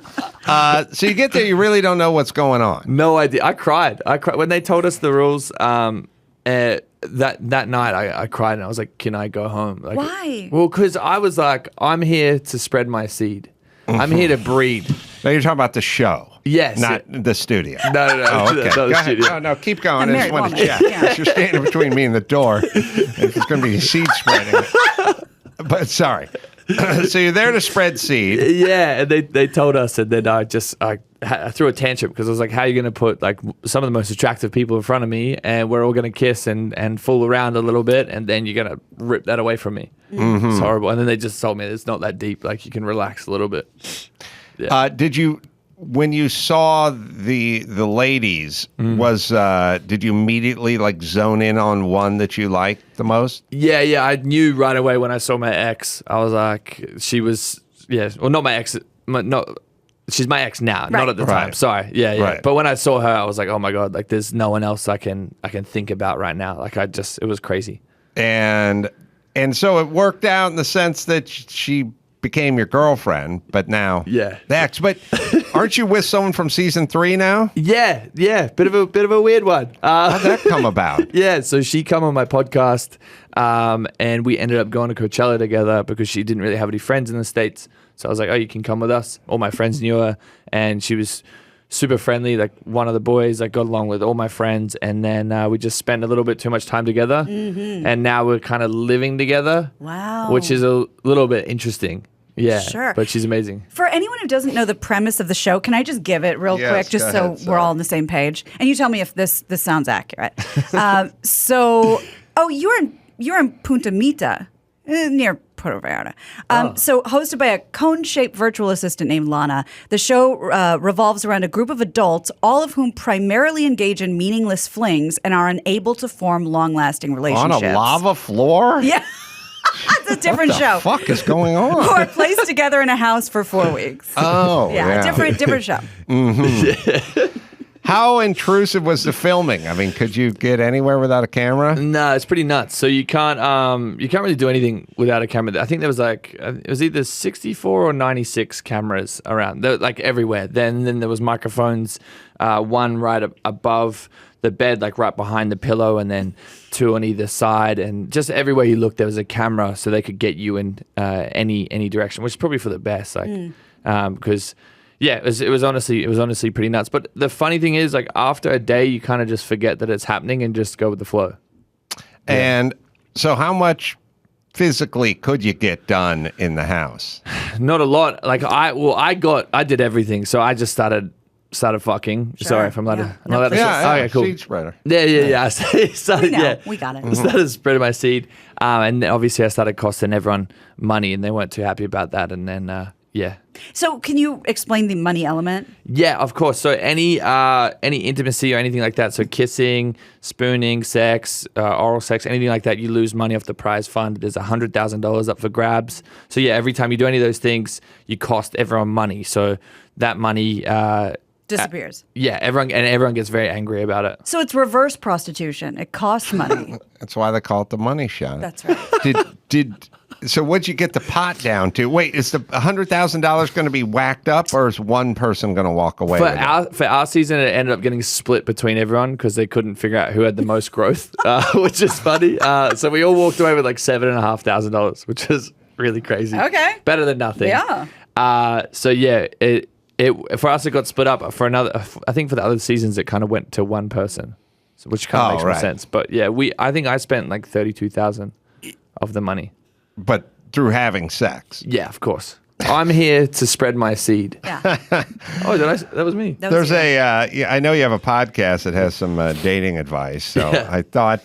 you get there, you really don't know what's going on. No idea. I cried when they told us the rules. That night, I cried and I was like, "Can I go home?" Like, Why? Well, because I was like, "I'm here to spread my seed. I'm here to breed." Now you're talking about the show. Yes. Not the studio. No. Oh, okay. Not Go the ahead. studio. No, keep going. A I just married want to woman. check. Yeah. You're standing between me and the door. If it's going to be seed spreading. But sorry. So you're there to spread seed. Yeah, and they told us, and then I threw a tantrum because I was like, "How are you going to put like some of the most attractive people in front of me, and we're all going to kiss and fool around a little bit, and then you're going to rip that away from me?" It's horrible. And then they just told me it's not that deep. Like you can relax a little bit. Yeah. Did you, when you saw the ladies, did you immediately like zone in on one that you liked the most? Yeah. I knew right away when I saw my ex. I was like, she was, well, not my ex, she's my ex now, not at the time. Right. Sorry. Yeah. Right. But when I saw her, I was like, oh my God, like there's no one else I can think about right now. Like it was crazy. And so it worked out in the sense that she became your girlfriend, but now Yeah. the ex. But aren't you with someone from season 3 now? Yeah. Bit of a weird one. How'd that come about? Yeah, so she come on my podcast, and we ended up going to Coachella together because she didn't really have any friends in the States. So I was like, "Oh, you can come with us." All my friends knew her, and she was super friendly. Like one of the boys, I got along with all my friends, and then we just spent a little bit too much time together, and now we're kind of living together. Wow. Which is a little bit interesting. Yeah, Sure. But she's amazing. For anyone who doesn't know the premise of the show, can I just give it real Yes, quick, just go so ahead, we're Sarah. all on the same page? And you tell me if this sounds accurate. You're in Punta Mita, near Puerto Vallarta. So hosted by a cone-shaped virtual assistant named Lana, the show revolves around a group of adults, all of whom primarily engage in meaningless flings and are unable to form long-lasting relationships. On a lava floor? Yeah. It's a different show. What the fuck is going on? Who are placed together in a house for 4 weeks. Oh, yeah. Different show. How intrusive was the filming? I mean, could you get anywhere without a camera? No, it's pretty nuts. So you can't really do anything without a camera. I think there was it was either 64 or 96 cameras around, like everywhere. Then there was microphones, one right above the bed, like right behind the pillow, and then two on either side, and just everywhere you looked there was a camera, so they could get you in any direction, which is probably for the best, because. Yeah, it was honestly pretty nuts. But the funny thing is, like, after a day, you kind of just forget that it's happening and just go with the flow. And so how much physically could you get done in the house? Not a lot. Like, I did everything. So I just started fucking. Sure. Sorry if I'm allowed to. I'm allowed to Yeah, okay, cool. seed spreader. Yeah. We got it. I started spreading my seed. And obviously I started costing everyone money, and they weren't too happy about that. And then, yeah. So can you explain the money element? Yeah, of course. So any intimacy or anything like that, so kissing, spooning, sex, oral sex, anything like that, you lose money off the prize fund. There's $100,000 up for grabs. So yeah, every time you do any of those things, you cost everyone money. So that money disappears. Yeah, everyone gets very angry about it. So it's reverse prostitution. It costs money. That's why they call it the money shot. That's right. So what'd you get the pot down to? Wait, is the $100,000 going to be whacked up, or is one person going to walk away with it? For our season, it ended up getting split between everyone because they couldn't figure out who had the most growth, which is funny. So we all walked away with like $7,500, which is really crazy. Okay. Better than nothing. Yeah. So yeah, it for us it got split up. For another, I think for the other seasons it kind of went to one person, which kind of makes more sense. But yeah, I think I spent like $32,000 of the money. But through having sex. Yeah, of course. I'm here to spread my seed. Yeah. Oh, that was me. There's I know you have a podcast that has some dating advice. So I thought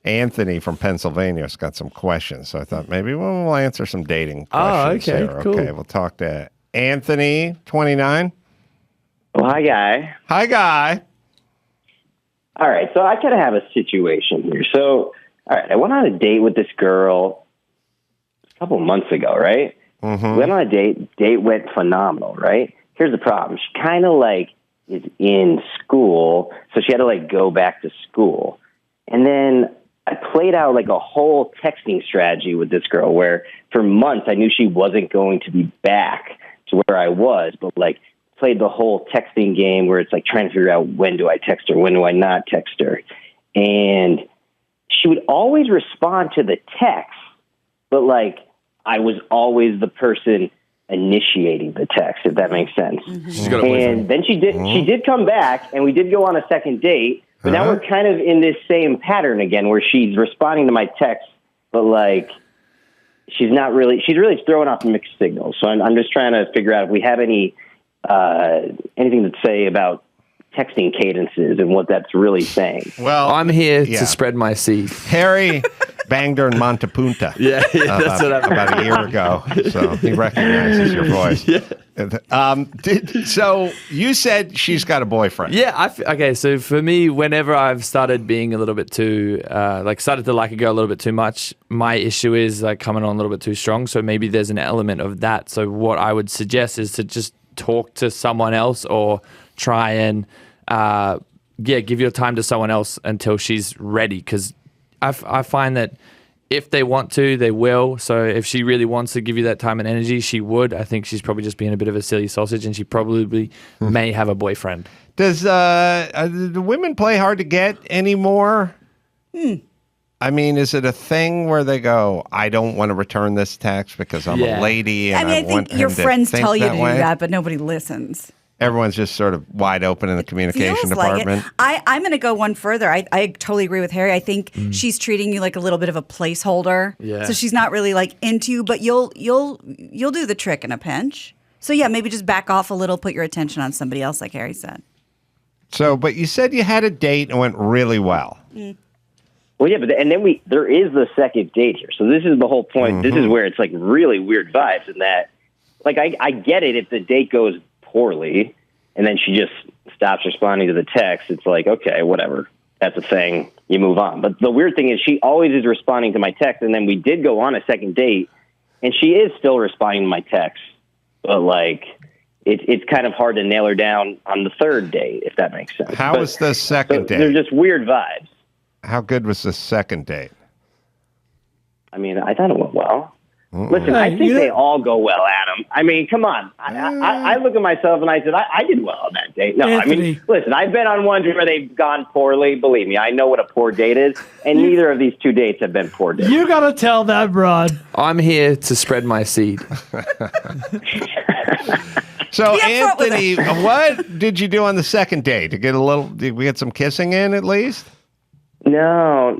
Anthony from Pennsylvania has got some questions. So I thought maybe we'll answer some dating questions. Oh, okay, here. cool. Okay, we'll talk to Anthony, 29. Well, hi, Guy. Hi, Guy. All right, so I kind of have a situation here. So, all right, I went on a date with this girl a couple of months ago, right? Mm-hmm. Went on a date. Date went phenomenal, right? Here's the problem. She kind of like is in school, so she had to like go back to school. And then I played out like a whole texting strategy with this girl where for months I knew she wasn't going to be back to where I was, but like played the whole texting game where it's like trying to figure out when do I text her, when do I not text her. And she would always respond to the text, but like I was always the person initiating the text, if that makes sense. Mm-hmm. And then she did come back and we did go on a second date, but now we're kind of in this same pattern again where she's responding to my text, but like she's really throwing off mixed signals. So I'm just trying to figure out if we have anything to say about texting cadences and what that's really saying. Well, I'm here to spread my seed. Harry banged her in Montepunta. That's what happened. About a year ago. So he recognizes your voice. So you said she's got a boyfriend. Yeah. Okay. So for me, whenever I've started being a little bit too, started to like a girl a little bit too much, my issue is like coming on a little bit too strong. So maybe there's an element of that. So what I would suggest is to just talk to someone else or try and, give your time to someone else until she's ready. Because I find that if they want to, they will. So if she really wants to give you that time and energy, she would. I think she's probably just being a bit of a silly sausage, and she probably may have a boyfriend. Does the women play hard to get anymore? I mean, is it a thing where they go, I don't want to return this text because I'm a lady and I think your friends tell you to do that, but nobody listens. Everyone's just sort of wide open in the communication department. I'm going to go one further. I totally agree with Harry. I think she's treating you like a little bit of a placeholder. Yeah. So she's not really like into you, but you'll do the trick in a pinch. So yeah, maybe just back off a little, put your attention on somebody else, like Harry said. So, but you said you had a date and it went really well. Well, Well, yeah, but and then there is the second date here. So this is the whole point. This is where it's like really weird vibes in that, like, I get it if the date goes poorly and then she just stops responding to the text. It's like, okay, whatever. That's a thing. You move on. But the weird thing is she always is responding to my text. And then we did go on a second date and she is still responding to my text. But like, it's kind of hard to nail her down on the third date, if that makes sense. How was the second date? They're just weird vibes. How good was the second date? I mean, I thought it went well. Listen, I think they all go well, Adam. I mean, come on. I look at myself and I said, I did well on that date. No, Anthony. I mean, listen, I've been on ones where they've gone poorly. Believe me, I know what a poor date is, and neither of these 2 dates have been poor dates. You gotta tell that broad. I'm here to spread my seed. So, Anthony, what did you do on the second date? Did we get some kissing in at least? No.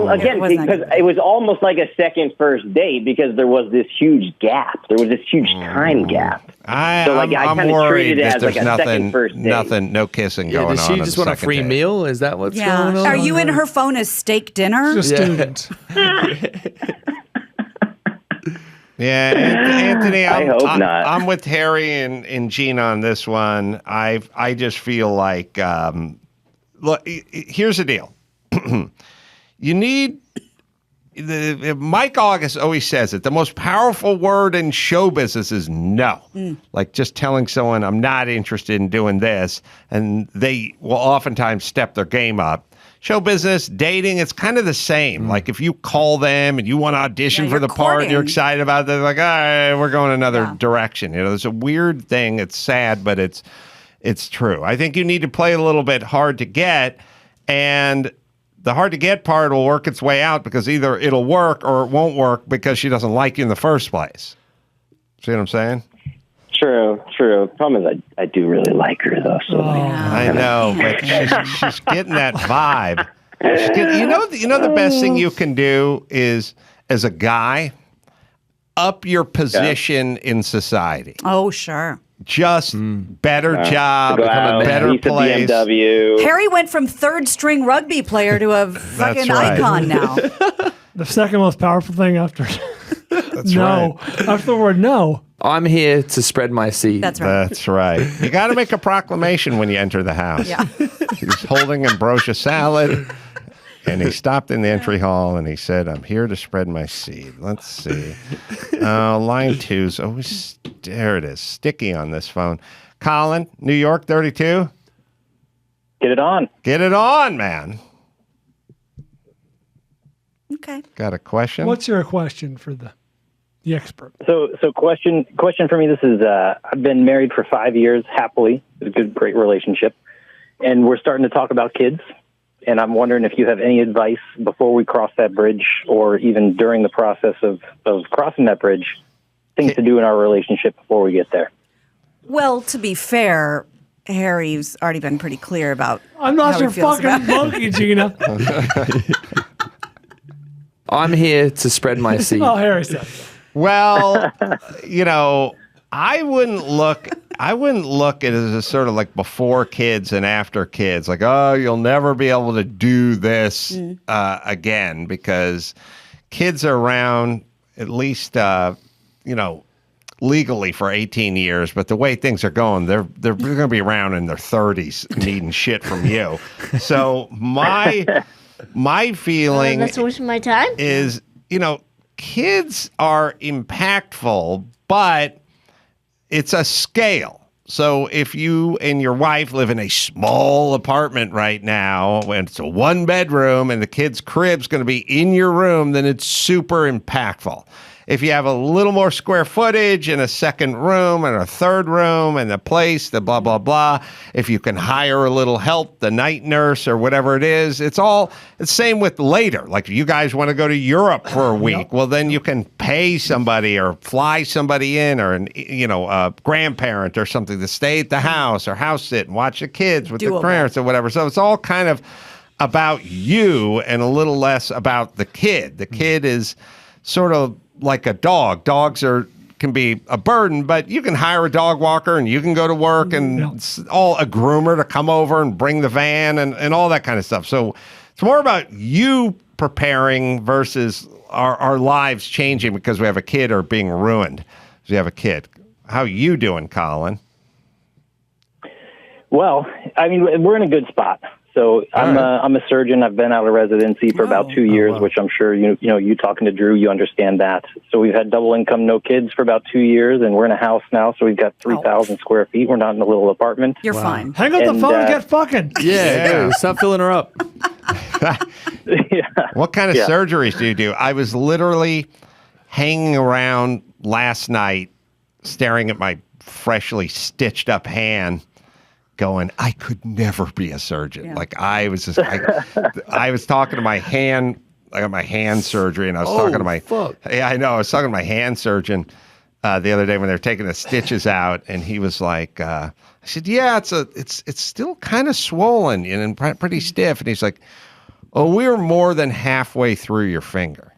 Again, because it was almost like a second first date because there was this huge gap. There was this huge time gap. I'm kind of worried treated it that as like there's a second first date. no kissing going on. Does she just want a free meal? Is that what's going on? Are you in her phone as steak dinner? Just a student. Yeah, Anthony, I hope not. I'm with Harry and Gina on this one. I just feel like, look, here's the deal. You need Mike August always says it. The most powerful word in show business is no. Like just telling someone I'm not interested in doing this, and they will oftentimes step their game up. Show business, dating, it's kind of the same. Like if you call them and you want to audition for the part and you're excited about it, they're like, all right, we're going another direction. You know, there's a weird thing. It's sad, but it's true. I think you need to play a little bit hard to get, and the hard to get part will work its way out because either it'll work or it won't work because she doesn't like you in the first place. See what I'm saying? True. Problem is, I do really like her though. So I know, but she's getting that vibe. You know, the best thing you can do is, as a guy, up your position in society. Oh, sure. Just better job, better place. BMW. Harry went from third string rugby player to a fucking icon now. The second most powerful thing after That's no. right. After the word no. I'm here to spread my seed. That's right. That's right. You got to make a proclamation when you enter the house. Yeah. He was holding ambrosia salad, and he stopped in the entry hall, and he said, I'm here to spread my seed. Let's see. Line 2's always, there it is, sticky on this phone. Colin, New York 32. Get it on. Get it on, man. Okay. Got a question? What's your question for the expert? So question for me. This is I've been married for 5 years happily. It's a good, great relationship, and we're starting to talk about kids. And I'm wondering if you have any advice before we cross that bridge, or even during the process of crossing that bridge, things to do in our relationship before we get there. Well, to be fair, Harry's already been pretty clear about. I'm not how your he feels fucking about- monkey, Gina. I'm here to spread my seed. Oh, Harry said. Well, you know, I wouldn't look at it as a sort of like before kids and after kids. Like, oh, you'll never be able to do this again, because kids are around at least, legally for 18 years. But the way things are going, they're going to be around in their 30s needing shit from you. So my feeling that's wasting my time. is, kids are impactful, but it's a scale. So if you and your wife live in a small apartment right now, and it's a 1-bedroom and the kid's crib's going to be in your room, then it's super impactful. If you have a little more square footage and a second room and a third room and the place, the blah, blah, blah, if you can hire a little help, the night nurse or whatever it is, it's same with later. Like if you guys want to go to Europe for a week, well, then you can pay somebody or fly somebody in, or a grandparent or something to stay at the house or house sit and watch the kids with the parents or whatever. So it's all kind of about you and a little less about the kid. The kid is sort of like a dog. Dogs can be a burden, but you can hire a dog walker and you can go to work and it's all a groomer to come over and bring the van and all that kind of stuff. So It's more about you preparing versus our lives changing because we have a kid or being ruined because we have a kid. How you doing, Colin? Well, I mean, we're in a good spot. So I'm a surgeon. I've been out of residency for about 2 years, which I'm sure you talking to Drew, you understand that. So we've had double income, no kids for about 2 years, and we're in a house now. So we've got 3,000 square feet. We're not in a little apartment. You're fine. Hang up the phone and get fucking. Yeah. Stop filling her up. What kind of surgeries do you do? I was literally hanging around last night, staring at my freshly stitched up hand, going, I could never be a surgeon. Yeah. Like I was just, I was talking to my hand. I got my hand surgery, and I was talking to my. Yeah, I know. I was talking to my hand surgeon the other day when they were taking the stitches out, and he was like, I said, yeah, it's still kind of swollen and pretty stiff, and he's like, oh, we're more than halfway through your finger.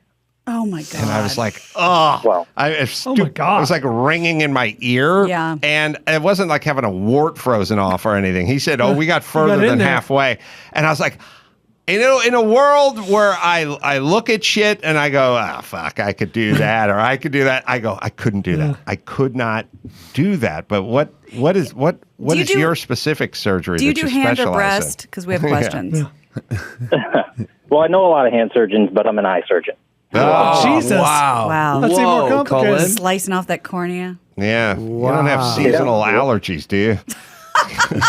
Oh my God. And I was like, oh, wow. Oh my God. It was like ringing in my ear. Yeah. And it wasn't like having a wart frozen off or anything. He said, oh, we got further than halfway. And I was like, in a world where I look at shit and I go, oh, fuck, I could do that or I could do that. I go, I couldn't do that. I could not do that. But what is your specific surgery? Do you do hand or breast? Because we have questions. Well, I know a lot of hand surgeons, but I'm an eye surgeon. Oh, Jesus. Wow. That's even more complicated. Colin. Slicing off that cornea. Yeah. You don't have seasonal allergies, do you?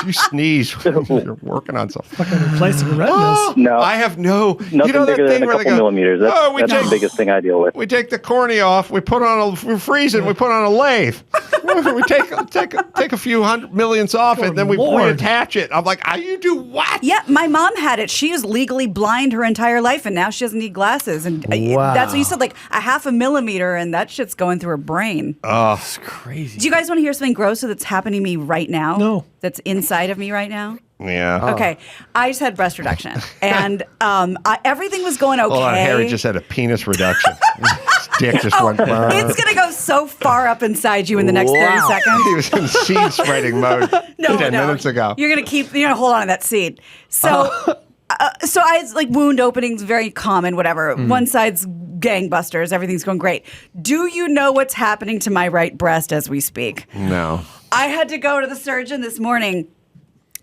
You sneeze when you're working on something. Fucking replacing retinas. No. I have no. Nothing you know that bigger thing than a where they couple go, millimeters. That's, oh, that's the biggest thing I deal with. We take the cornea off. We put on we freeze it. We put on a lathe. We take a few hundred millions off it, and then we reattach it. I'm like, you do what? Yeah, my mom had it. She was legally blind her entire life, and now she doesn't need glasses. And that's what you said, like a half a millimeter, and that shit's going through her brain. Oh, it's crazy. Do you guys want to hear something gross that's happening to me right now? No. That's inside of me right now? yeah. Okay, I just had breast reduction, and everything was going okay. Hold on, Harry just had a penis reduction. His dick just went. It's gonna go so far up inside you in the next 30 seconds. He was in seed spreading mode 10 minutes ago. You're gonna hold on to that seed. So, so I was like wound openings, very common. Whatever. One side's gangbusters. Everything's going great. Do you know what's happening to my right breast as we speak? No. I had to go to the surgeon this morning.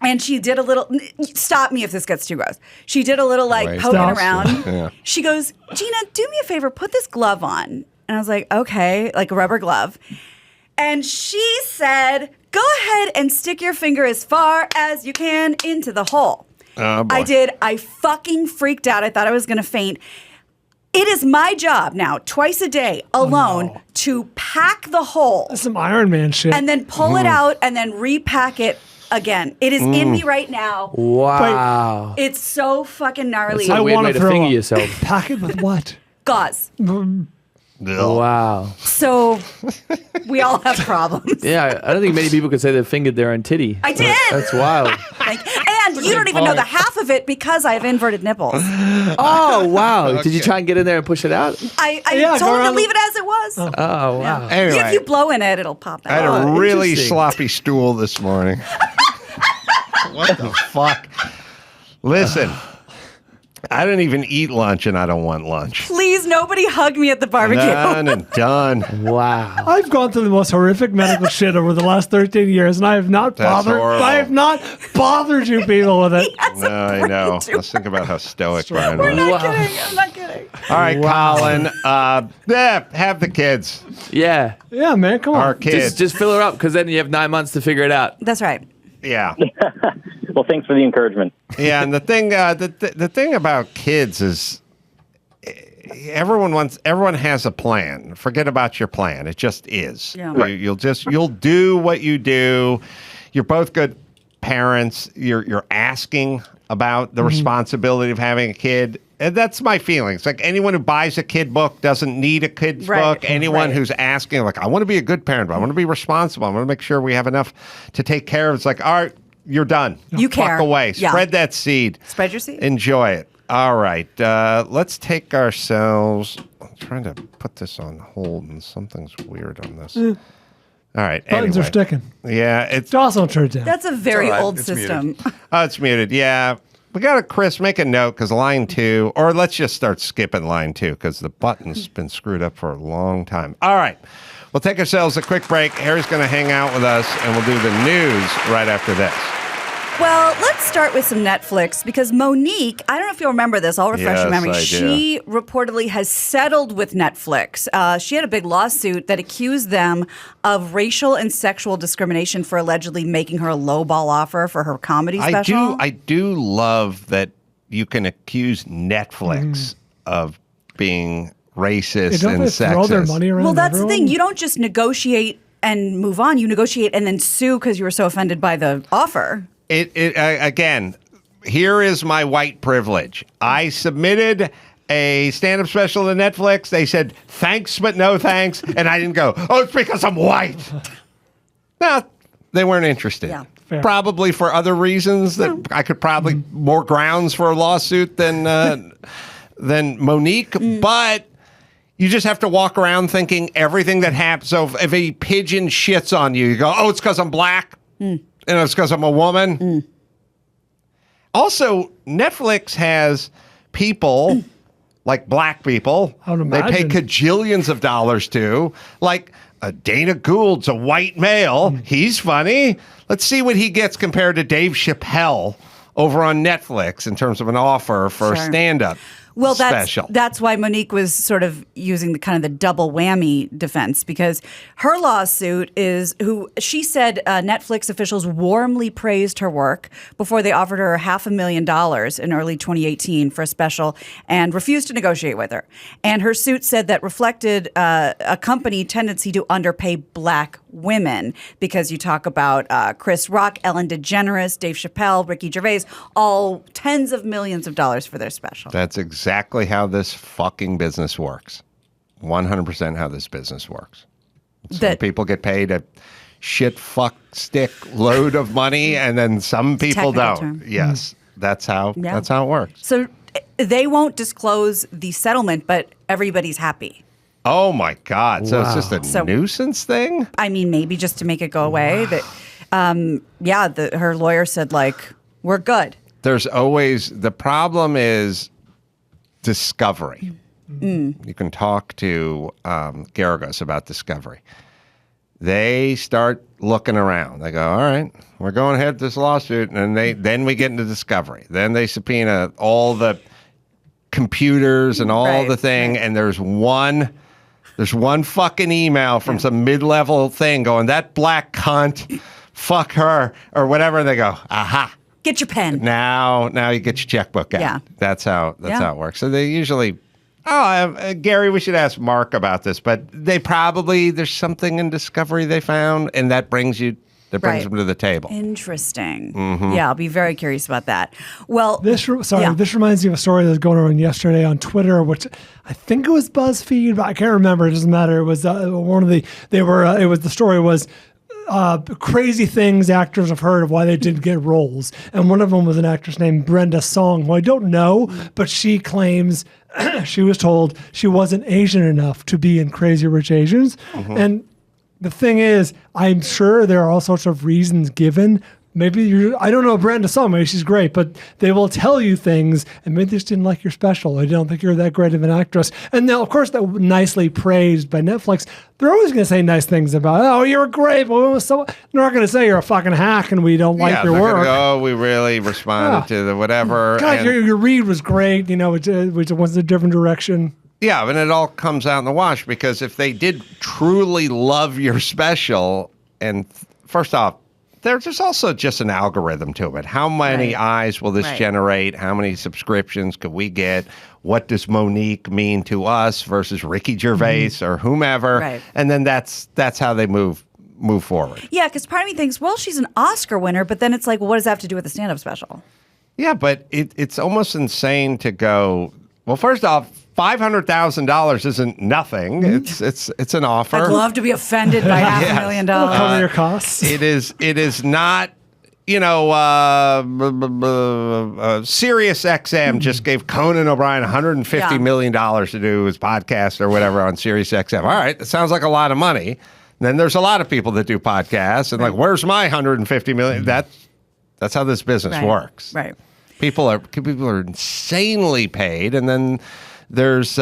And she did a little, stop me if this gets too gross. She did a little like poking around. Yeah. She goes, Gina, do me a favor, put this glove on. And I was like, okay, like a rubber glove. And she said, go ahead and stick your finger as far as you can into the hole. Oh, boy. I did. I fucking freaked out. I thought I was going to faint. It is my job now, twice a day, alone, to pack the hole. That's some Iron Man shit. And then pull it out and then repack it again. It is in me right now. Wow. It's so fucking gnarly. That's a weird way to finger yourself. Pack it with what? Gauze. Wow. So we all have problems. Yeah, I don't think many people could say they've fingered their own titty. I did. That's wild. And you don't even know the half of it because I have inverted nipples. Oh, wow. Okay. Did you try and get in there and push it out? I told him to leave it as it was. Oh, wow. Yeah. Anyway, if you blow in it, it'll pop out. I had a really sloppy stool this morning. What the fuck? Listen, I didn't even eat lunch, and I don't want lunch. Please, nobody hug me at the barbecue. Done and done. Wow. I've gone through the most horrific medical shit over the last 13 years, and I have not bothered. I have not bothered you people with it. No, I know. Let's think about how stoic Brian was. I'm not kidding. I'm not kidding. All right, Colin. Have the kids. Yeah. Yeah, man. Come on. Our kids. Just fill her up, because then you have 9 months to figure it out. That's right. Yeah. Well, thanks for the encouragement. Yeah, and the thing, the thing about kids is, everyone has a plan. Forget about your plan. It just is. Yeah. You'll do what you do. You're both good parents. You're asking about the responsibility of having a kid. And that's my feelings. Like anyone who buys a kid book doesn't need a kid's book. Anyone who's asking, like, I want to be a good parent, but I want to be responsible. I want to make sure we have enough to take care of. It's like, all right, you're done. You Fuck care. away. Yeah. Spread that seed. Spread your seed. Enjoy it. All right. Let's take ourselves. I'm trying to put this on hold, and something's weird on this. All right. Buttons are sticking. Yeah. It's also turned down. That's a very all right. old It's system. Oh, it's muted. Yeah. We got to, Chris, make a note because line 2, or let's just start skipping line 2 because the button's been screwed up for a long time. All right. We'll take ourselves a quick break. Harry's going to hang out with us, and we'll do the news right after this. Well, let's start with some Netflix because Monique, I don't know if you'll remember this, I'll refresh your memory. She reportedly has settled with Netflix. She had a big lawsuit that accused them of racial and sexual discrimination for allegedly making her a lowball offer for her comedy special. I do love that you can accuse Netflix of being racist and sexist. Throw their money around. Well, that's the thing. You don't just negotiate and move on. You negotiate and then sue because you were so offended by the offer. Again, here is my white privilege. I submitted a stand-up special to Netflix. They said, thanks, but no thanks. And I didn't go, oh, it's because I'm white. No, they weren't interested. Yeah. Fair. Probably for other reasons that I could probably more grounds for a lawsuit than Monique. But you just have to walk around thinking everything that happens. So if a pigeon shits on you, you go, oh, it's because I'm black. And it's because I'm a woman. Also, Netflix has people like black people they pay cajillions of dollars to. Like Dana Gould's a white male. He's funny. Let's see what he gets compared to Dave Chappelle over on Netflix in terms of an offer for a stand-up. Well, special. that's why Monique was sort of using the kind of the double whammy defense because her lawsuit is she said Netflix officials warmly praised her work before they offered her $500,000 in early 2018 for a special and refused to negotiate with her. And her suit said that reflected a company tendency to underpay black women because you talk about Chris Rock, Ellen DeGeneres, Dave Chappelle, Ricky Gervais, all tens of millions of dollars for their special. That's exactly how this fucking business works. 100% how this business works. Some people get paid a shit fuck stick load of money and then some people don't. Term. Yes. That's how it works. So they won't disclose the settlement, but everybody's happy. Oh my God. So it's just a nuisance thing? I mean, maybe just to make it go away. That her lawyer said, we're good. There's always the problem is discovery. You can talk to Garagos about discovery. They start looking around. They go, all right, we're going ahead with this lawsuit. And then we get into discovery. Then they subpoena all the computers and all the thing. And there's one fucking email from some mid-level thing going, that black cunt, fuck her, or whatever. And they go, aha. Get your pen. Now you get your checkbook out. Yeah. That's how it works. So they usually, Gary, we should ask Mark about this, but there's something in discovery they found, and that brings them to the table. Interesting. Yeah, I'll be very curious about that. Well, this reminds me of a story that was going around yesterday on Twitter, which I think it was BuzzFeed, but I can't remember. It doesn't matter. It was the story was crazy things actors have heard of why they didn't get roles. And one of them was an actress named Brenda Song, who I don't know, but she claims she was told she wasn't Asian enough to be in Crazy Rich Asians. And the thing is, I'm sure there are all sorts of reasons given. Maybe I don't know Brenda Song, maybe she's great, but they will tell you things, and maybe they just didn't like your special. I don't think you're that great of an actress. And now, of course, that nicely praised by Netflix. They're always going to say nice things about, oh, you're great. But they're not going to say you're a fucking hack and we don't like your work. Oh, we really responded to the whatever. God, your read was great, which was a different direction. Yeah, and it all comes out in the wash because if they did truly love your special, and first off, there's also just an algorithm to it. How many eyes will this generate? How many subscriptions could we get? What does Monique mean to us versus Ricky Gervais or whomever? Right. And then that's how they move forward. Yeah, because part of me thinks, well, she's an Oscar winner, but then it's like, well, what does that have to do with the stand-up special? Yeah, but it's almost insane to go, well, first off, $500,000 isn't nothing. It's an offer. I'd love to be offended by $500,000. Cover your costs. It is not. Sirius XM just gave Conan O'Brien $150 million to do his podcast or whatever on Sirius XM. All right, that sounds like a lot of money. And then there's a lot of people that do podcasts, and where's my $150 million? That's how this business works. Right. People are insanely paid, and then there's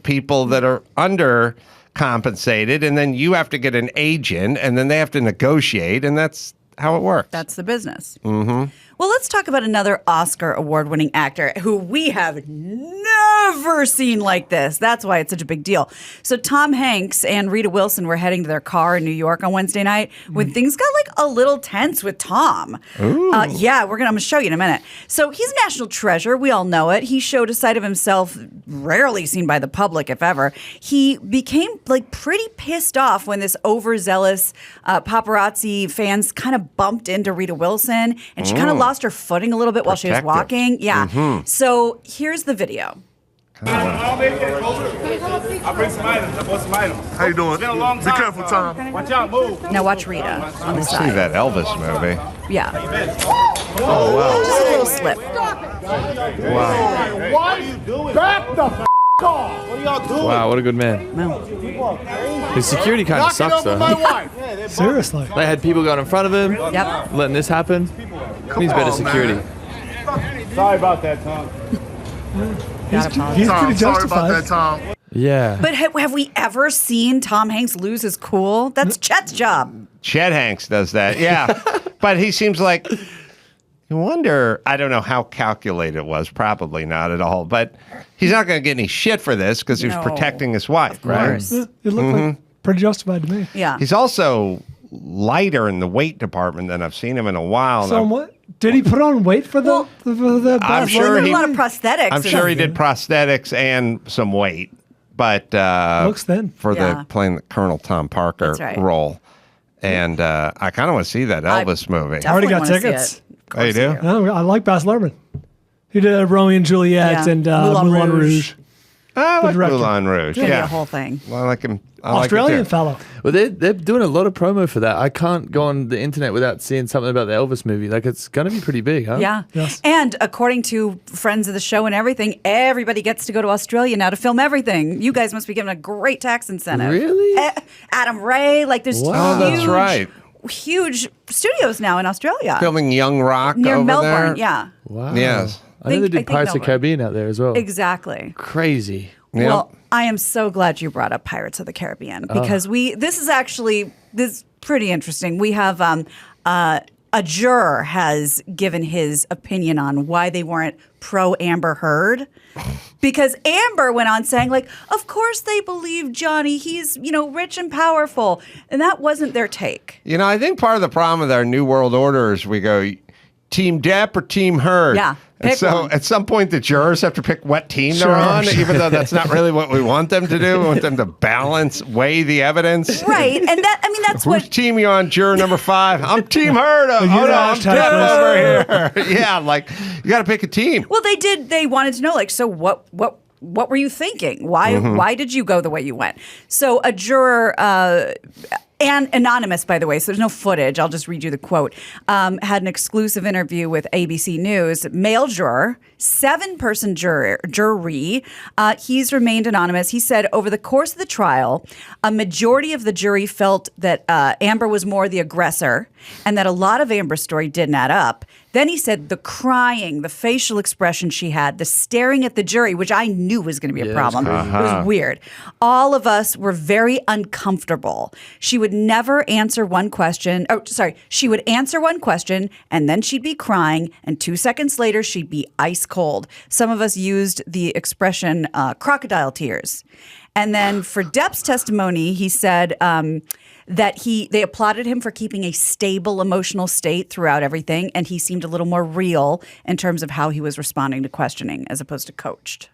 people that are undercompensated, and then you have to get an agent, and then they have to negotiate, and that's how it works. That's the business. Mm-hmm. Well, let's talk about another Oscar award-winning actor who we have never seen like this. That's why it's such a big deal. So Tom Hanks and Rita Wilson were heading to their car in New York on Wednesday night when things got like a little tense with Tom. Yeah, I'm going to show you in a minute. So he's a national treasure. We all know it. He showed a side of himself rarely seen by the public, if ever. He became like pretty pissed off when this overzealous paparazzi fans kind of bumped into Rita Wilson, and she kind of lost her footing a little bit while she was walking. Yeah. So here's the video. I'll bring some items. I bought some items. How you doing? It's been a long time. Be careful, Tom. Watch out, move. Now watch Rita on the See side. that Elvis movie. Yeah. Oh, wow. Just a little slip. Wow. What are you doing? Back the off. What are y'all doing? Wow, what a good man. His security kind of sucks, though. Seriously. They had people going in front of him, Yep. letting this happen. Needs better security. Sorry about that, Tom. He's pretty justified. Sorry about that, Tom. Yeah. But have we ever seen Tom Hanks lose his cool? That's Chet's job. Chet Hanks does that, yeah. But he seems like, you wonder, I don't know how calculated it was, probably not at all, but he's not going to get any shit for this because he was No. protecting his wife, Of right? course. It looked like pretty justified to me. Yeah. He's also lighter in the weight department than I've seen him in a while. So what? Did he put on weight for the I'm He sure did he a lot of prosthetics. I'm sure he did prosthetics and some weight, but looks thin for Yeah. the playing the Colonel Tom Parker That's right. role. And I kind of want to see that Elvis movie. I already Definitely got wanna see tickets. it. Oh, you do? Oh, I like Baz Luhrmann. He did Romeo and Juliet Yeah. and Moulin Moulin Rouge. Rouge. I like director. Moulin Rouge. It's gonna be Yeah, a whole thing. Well, I like him. I Australian like it too. fellow. Well, they're doing a lot of promo for that. I can't go on the internet without seeing something about the Elvis movie. Like, it's going to be pretty big, huh? Yeah. Yes. And according to friends of the show and everything, everybody gets to go to Australia now to film everything. You guys must be given a great tax incentive. Really? Adam Ray, like there's Wow. Oh, that's right. huge studios now in Australia. Filming Young Rock Near over Melbourne, there. yeah. Wow. Yes. I know they I did think Pirates of the Melbourne. Caribbean out there as well. Exactly. Crazy. Yep. Well, I am so glad you brought up Pirates of the Caribbean because this is pretty interesting. We have a juror has given his opinion on why they weren't pro Amber Heard. Because Amber went on saying, like, of course they believe Johnny. He's, rich and powerful. And that wasn't their take. I think part of the problem with our New World Order is we go Team Depp or Team Heard. Yeah, And pick so one. at some point the jurors have to pick what team Sure, they're on, sure. even though that's not really what we want them to do. We want them to weigh the evidence. Right. And that's Whose what. team you on, juror number 5? I'm Team Heard. Oh, no, I'm hashtag Depp over here. Yeah, like, you got to pick a team. Well, they wanted to know, like, so what were you thinking? Why did you go the way you went? So a juror, and anonymous, by the way, so there's no footage. I'll just read you the quote. Had an exclusive interview with ABC News. Male juror, 7-person jury. He's remained anonymous. He said over the course of the trial, a majority of the jury felt that Amber was more the aggressor and that a lot of Amber's story didn't add up. Then he said the crying, the facial expression she had, the staring at the jury, which I knew was going to be a problem. It was weird. All of us were very uncomfortable. She would never answer one question. She would answer one question and then she'd be crying. And 2 seconds later, she'd be ice cold. Some of us used the expression crocodile tears. And then for Depp's testimony, he said that they applauded him for keeping a stable emotional state throughout everything, and he seemed a little more real in terms of how he was responding to questioning as opposed to coached.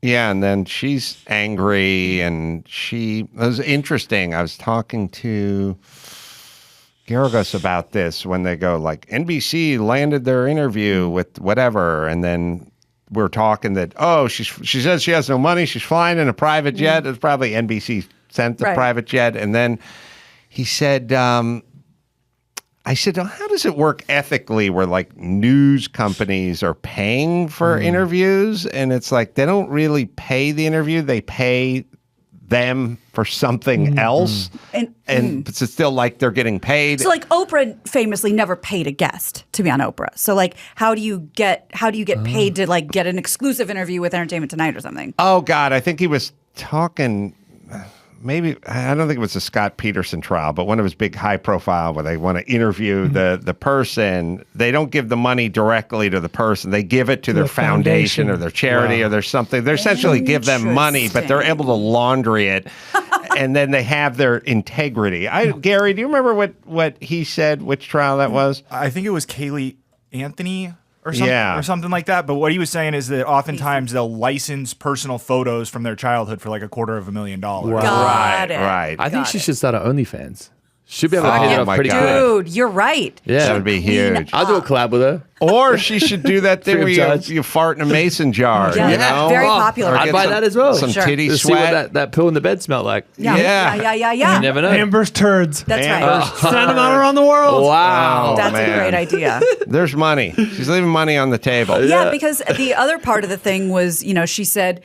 Yeah, and then she's angry, and it was interesting. I was talking to Garagos about this when they go, like, NBC landed their interview with whatever, and then we're talking that, she says she has no money, she's flying in a private jet. It's probably NBC sent the private jet, and then he said, I said, how does it work ethically where like news companies are paying for interviews? And it's like, they don't really pay the interview. They pay them for something else, and it's still like they're getting paid. So like Oprah famously never paid a guest to be on Oprah. So like how do you get paid to like get an exclusive interview with Entertainment Tonight or something? Oh God, I think he was talking. Maybe I don't think it was the Scott Peterson trial, but one of his big high profile where they want to interview the person. They don't give the money directly to the person. They give it to their foundation or their charity or their something. They essentially give them money, but they're able to laundry it. And then they have their integrity. Gary, do you remember what he said, which trial that was? I think it was Kaylee Anthony or something like that. But what he was saying is that oftentimes they'll license personal photos from their childhood for like $250,000. Right. I think she should start her OnlyFans. Should be able to pay that off pretty quick. Dude, you're right. Yeah, that would be huge. I'll do a collab with her. Or she should do that thing where you fart in a mason jar. Yeah, you know? very popular. I'd buy that as well. Some titty Let's sweat. see what that pill in the bed smelled like. Yeah. You never know. Amber's turds. That's right. Send them out around the world. Wow. That's a great idea. There's money. She's leaving money on the table. Yeah, because the other part of the thing was, she said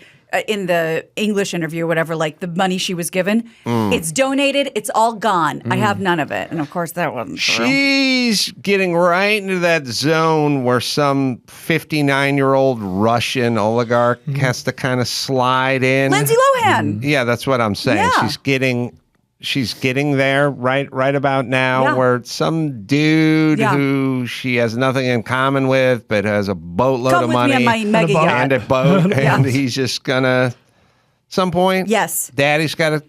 in the English interview or whatever, like the money she was given, it's donated, it's all gone. I have none of it. And of course that wasn't true. She's getting right into that zone where some 59-year-old Russian oligarch has to kind of slide in. Lindsay Lohan. Yeah, that's what I'm saying. Yeah. She's getting there right about now where some dude who she has nothing in common with but has a boatload of money me on my mega yacht. and a boat and he's just gonna some point daddy's gotta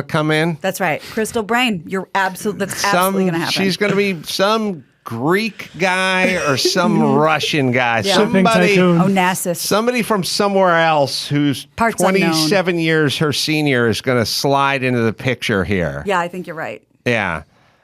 come in. That's right. Crystal Brain. That's absolutely gonna happen. She's gonna be some Greek guy or some Russian guy. Somebody Onassis. Somebody from somewhere else who's Parts 27 unknown. years her senior is going to slide into the picture here. Yeah, I think you're right. Yeah.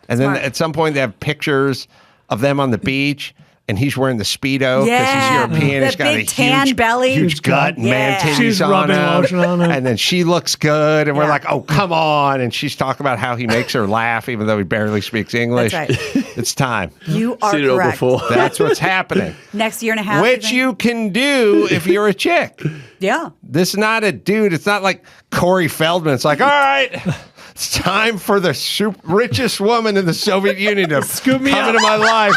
And then at some point they have pictures of them on the beach and he's wearing the Speedo because he's European. That He's got big a tan belly. huge gut and man titties She's on rubbing him. lotion on him. And then she looks good. And we're like, oh, come on. And she's talking about how he makes her laugh even though he barely speaks English. That's right. It's time. You are Seen it all correct. before. That's what's happening. Next year and a half. Which you can do if you're a chick. Yeah. This is not a dude. It's not like Corey Feldman. It's like, all right, it's time for the richest woman in the Soviet Union to come into my life.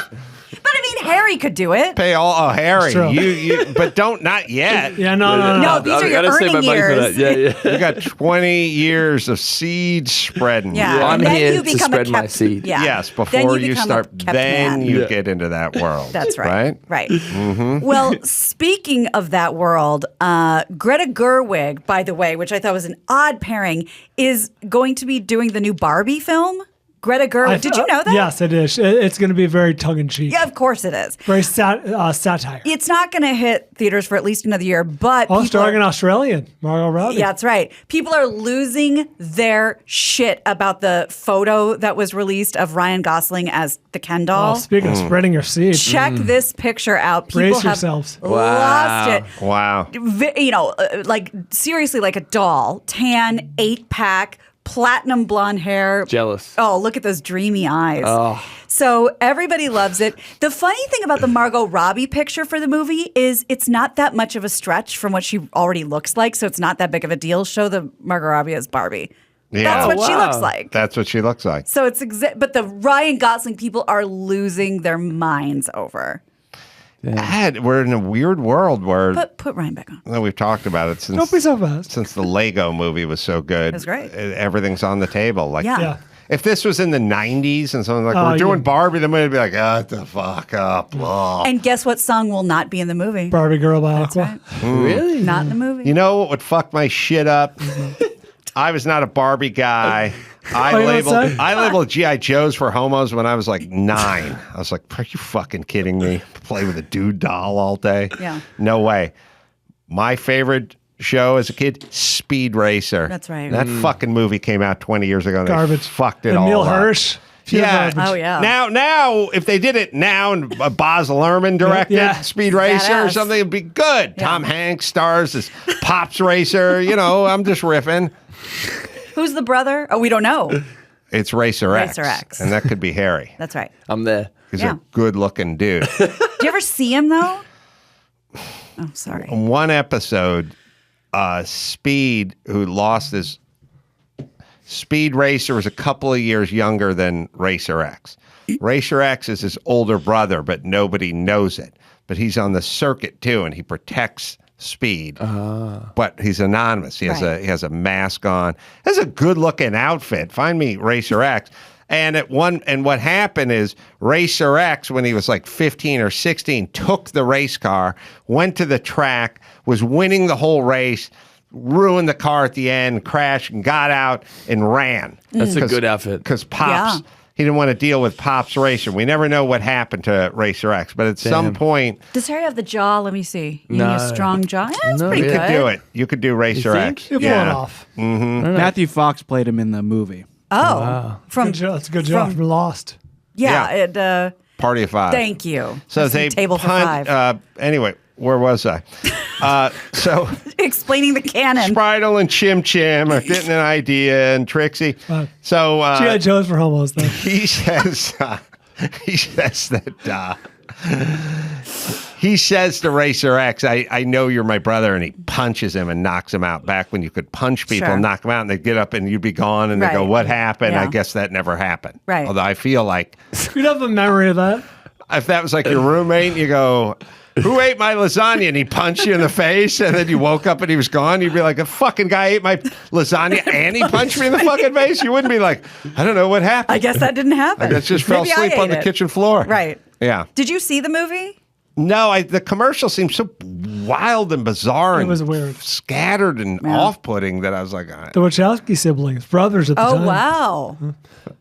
But I mean, Harry could do it. Pay all. Oh, Harry, true. you, but not yet. Yeah, no. No, these are your earning years. Yeah. You got 20 years of seed spreading. Yeah. I'm And then here you to become a spread my kept- seed. Yeah. Yes, Then before you become a start, kept then man. you get into that world. That's right. Right? Right. Well, speaking of that world, Greta Gerwig, by the way, which I thought was an odd pairing, is going to be doing the new Barbie film. Greta Gerwig. Did you know that? Yes, it is. It's going to be very tongue-in-cheek. Yeah, of course it is. Very satire. It's not going to hit theaters for at least another year, but Starring an Australian, Margot Robbie. Yeah, that's right. People are losing their shit about the photo that was released of Ryan Gosling as the Ken doll. Speaking of spreading your seed. Check this picture out. People Brace have yourselves. lost it. Wow. Like seriously, like a doll, tan, 8-pack, platinum blonde hair. Jealous. Oh, look at those dreamy eyes. Oh. So everybody loves it. The funny thing about the Margot Robbie picture for the movie is it's not that much of a stretch from what she already looks like, so it's not that big of a deal. Show the Margot Robbie as Barbie. Yeah. That's what she looks like. That's what she looks like. So it's but the Ryan Gosling people are losing their minds over. We're in a weird world where Put Ryan back on. well, we've talked about it since Don't be so fast. since the Lego movie was so good. It was great. Everything's on the table. Like Yeah. if this was in the 90s and someone's like, Oh, we're doing yeah. Barbie, then we'd be like, shut the fuck up. Blah. And guess what song will not be in the movie? Barbie Girl by That's Aqua. right. Really? Not in the movie. You know what would fuck my shit up? I was not a Barbie guy. I you don't say? labeled G.I. Joes for homos when I was like 9. I was like, are you fucking kidding me? Play with a dude doll all day? Yeah. No way. My favorite show as a kid, Speed Racer. That's right. That fucking movie came out 20 years ago. And Garbage. They fucked it Emil all up. Hirsch. Pure Yeah. garbage. Oh, yeah. Now, if they did it now and Baz Luhrmann directed Yeah. Speed Racer or Badass. something, it'd be good. Yeah. Tom Hanks stars as Pops Racer. I'm just riffing. Who's the brother? Oh, we don't know. It's Racer X. Racer X. And that could be Harry. That's right. I'm there. He's Yeah. a good-looking dude. Do you ever see him though? Oh, sorry. One episode, Speed, who lost his Speed Racer, was a couple of years younger than Racer X. Racer X is his older brother, but nobody knows it. But he's on the circuit too, and he protects Speed. But he's anonymous. He has a mask on. Has a good looking outfit. Find me Racer X. And what happened is Racer X, when he was like 15 or 16, took the race car, went to the track, was winning the whole race, ruined the car at the end, crashed, and got out and ran. That's a good outfit. Because Pops, he didn't want to deal with Pops Racer. We never know what happened to Racer X, but at some point... Does Harry have the jaw? Let me see. You need a strong jaw? Yeah, that's pretty good. You could do it. You could do Racer X. You pull it off. Mm-hmm. Matthew Fox played him in the movie. Oh. Wow. That's a good job from Lost. Yeah. Party of Five. Thank you. So they table for five. Anyway, where was I? So explaining the canon. Spritle and Chim Chim are getting an idea, and Trixie. So G.I. Joe's for homos, though. He says that he says to Racer X, I know you're my brother, and he punches him and knocks him out. Back when you could punch people and knock them out, and they'd get up and you'd be gone, and they go, what happened? I guess that never happened. Right. Although I feel like... You'd have a memory of that. If that was like your roommate, and you go... Who ate my lasagna? And he punched you in the face, and then you woke up and he was gone. You'd be like, a fucking guy ate my lasagna and he punched me in the fucking face. You wouldn't be like, I don't know what happened. I guess that didn't happen. I guess just fell Maybe I asleep on ate the it. kitchen floor. Right. Yeah. Did you see the movie? No, the commercial seemed so wild and bizarre. It and was weird. Scattered and off-putting that I was like, The Wachowski siblings, brothers at the time. Oh, wow.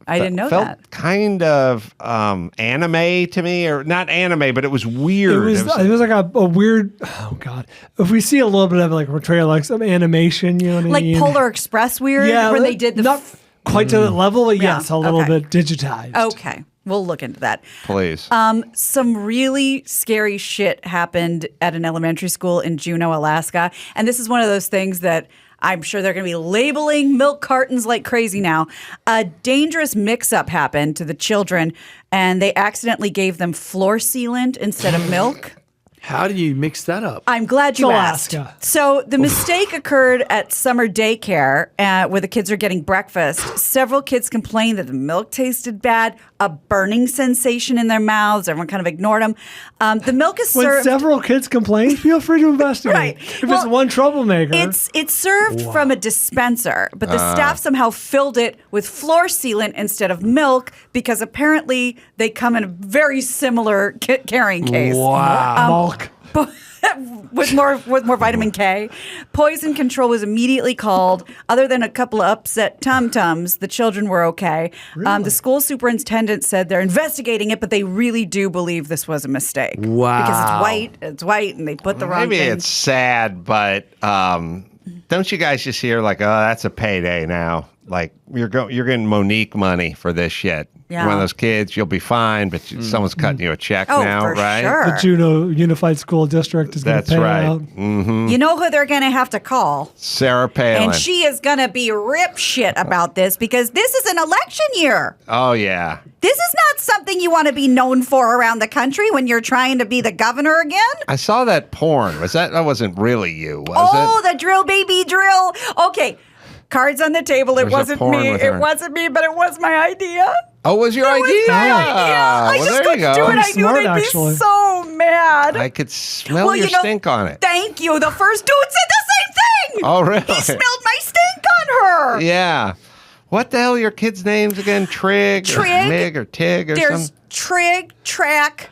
I didn't know felt that. kind of anime to me, or not anime, but it was weird. It was like a weird. Oh God! If we see a little bit of like a portrayal, like some animation, you know what I Like mean? Polar Express weird? Yeah, Where they did the... not quite to that level, but Yeah, yes, a little okay. bit digitized. Okay. We'll look into that. Please. Some really scary shit happened at an elementary school in Juneau, Alaska. And this is one of those things that I'm sure they're going to be labeling milk cartons like crazy now. A dangerous mix-up happened to the children, and they accidentally gave them floor sealant instead of milk. How do you mix that up? I'm glad you Alaska. asked. So the mistake occurred at summer daycare where the kids are getting breakfast. Several kids complained that the milk tasted bad, a burning sensation in their mouths. Everyone kind of ignored them. The milk is When served... several kids complain, feel free to investigate. Right. If it's one troublemaker. It's served from a dispenser, but the staff somehow filled it with floor sealant instead of milk because apparently they come in a very similar carrying case. Wow. With more vitamin K. Poison control was immediately called. Other than a couple of upset tum-tums, the children were okay. Really? The school superintendent said they're investigating it, but they really do believe this was a mistake. Wow. Because it's white, and they put the wrong Maybe thing. it's sad, but don't you guys just hear like, oh, that's a payday now? Like you're getting Monique money for this shit. Yeah. One of those kids, you'll be fine, but someone's cutting you a check Oh, now, for right? sure. the Juneau Unified School District is going to That's pay right. out. Mm-hmm. You know who they're going to have to call? Sarah Palin. And she is going to be rip shit about this because this is an election year. Oh yeah. This is not something you want to be known for around the country when you're trying to be the governor again. I saw that porn. That wasn't really you, was The drill, baby, drill. Okay. Cards on the table. It There's a wasn't porn me. with It her. wasn't me, but it was my idea. it? Oh, was your idea? It was my idea. I Well, just there you couldn't go. do it. Pretty I knew smart, they'd actually. be so mad. I could smell your stink on it. Thank you. The first dude said the same thing. Oh, really? He smelled my stink on her. Yeah. What the hell are your kids' names again? Trig, or Trig. Mig, or Tig, or There's something? Trig, Track,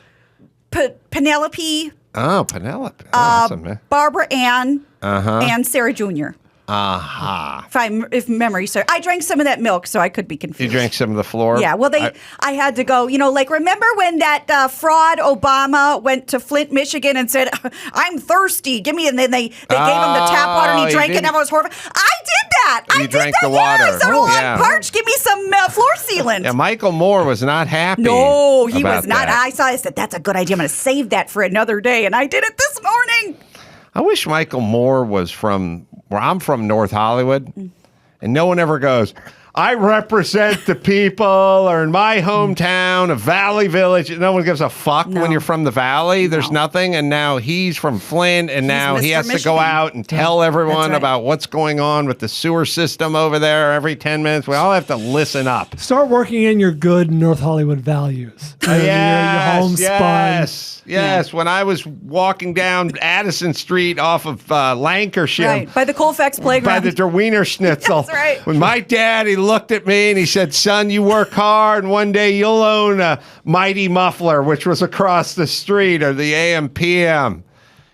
Penelope, Oh, Penelope. Awesome. Barbara Ann, Uh-huh. and Sarah Jr. Aha. If memory serves. I drank some of that milk, so I could be confused. You drank some of the floor? Yeah, well, I had to go, like, remember when that fraud Obama went to Flint, Michigan and said, I'm thirsty, give me, and then they gave him the tap water and he drank it and everyone was horrified. I did that. You drank the water. Yeah, I said, Yeah. I'm parched, give me some floor sealant. Yeah, Michael Moore was not happy. No, he about was not. that. I said, that's a good idea. I'm going to save that for another day. And I did it this morning. I wish Michael Moore was from where I'm from, North Hollywood, and no one ever goes, I represent the people, or in my hometown, a valley village. No one gives a fuck when you're from the valley. There's nothing. And now he's from Flint, and now he Mr. has to Michigan. go out and tell everyone right. about what's going on with the sewer system over there every 10 minutes. We all have to listen up. Start working in your good North Hollywood values. You know, your homespun. Yes. When I was walking down Addison Street off of Lancashire. Right, by the Colfax playground. By the Der Wiener Schnitzel. That's right. When my dad, he looked at me and he said, son, you work hard and one day you'll own a Mighty Muffler, which was across the street, or the AM/PM.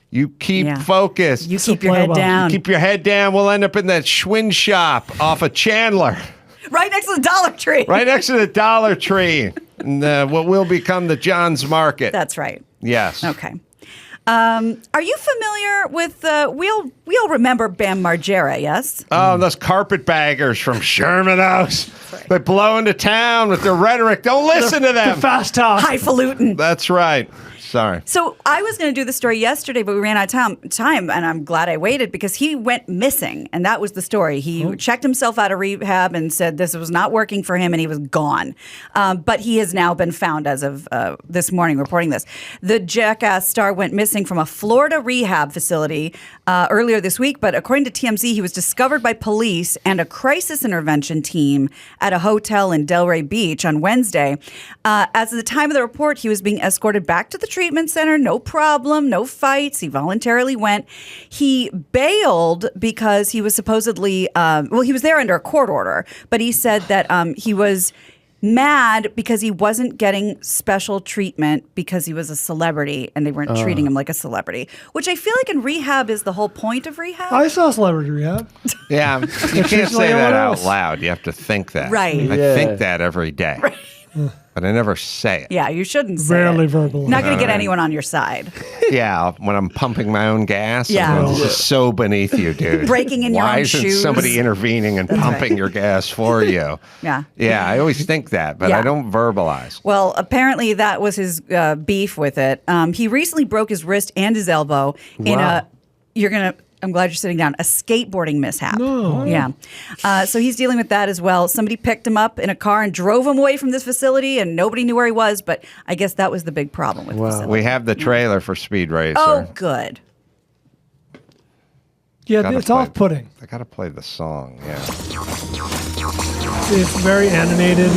You keep focused. You keep your head down. You keep your head down. We'll end up in that Schwinn shop off of Chandler. Right next to the Dollar Tree. Right next to the Dollar Tree. And what will become the John's Market. That's right. Yes. Okay. Are you familiar with, we all remember Bam Margera, yes? Oh, those carpetbaggers from Sherman Oaks. They blow into town with their rhetoric. Don't listen to them. The fast talk. Highfalutin. That's right. Sorry. So I was going to do the story yesterday, but we ran out of time, and I'm glad I waited because he went missing, and that was the story. He checked himself out of rehab and said this was not working for him, and he was gone. But he has now been found as of this morning, reporting this. The Jackass star went missing from a Florida rehab facility earlier this week, but according to TMZ, he was discovered by police and a crisis intervention team at a hotel in Delray Beach on Wednesday. As of the time of the report, he was being escorted back to the treatment center, no problem, no fights. He voluntarily went. He bailed because he was supposedly, he was there under a court order, but he said that he was mad because he wasn't getting special treatment because he was a celebrity and they weren't treating him like a celebrity, which I feel like in rehab is the whole point of rehab. I saw celebrity rehab. Yeah, you can't say that out loud. You have to think that. Right. I think that every day. Right. But I never say it. Yeah, you shouldn't say Rarely it. verbal. Not going to get anyone on your side. Yeah, when I'm pumping my own gas. Yeah. I'm going, this is so beneath you, dude. Breaking in your Why own isn't shoes? somebody intervening and pumping your gas for you? Yeah. Yeah, I always think that, but I don't verbalize. Well, apparently that was his beef with it. He recently broke his wrist and his elbow in I'm glad you're sitting down. A skateboarding mishap. No. Yeah. So he's dealing with that as well. Somebody picked him up in a car and drove him away from this facility, and nobody knew where he was. But I guess that was the big problem with the facility. We have the trailer for Speed Racer. Oh, good. Yeah, it's off-putting. I got to play the song, yeah. It's very animated.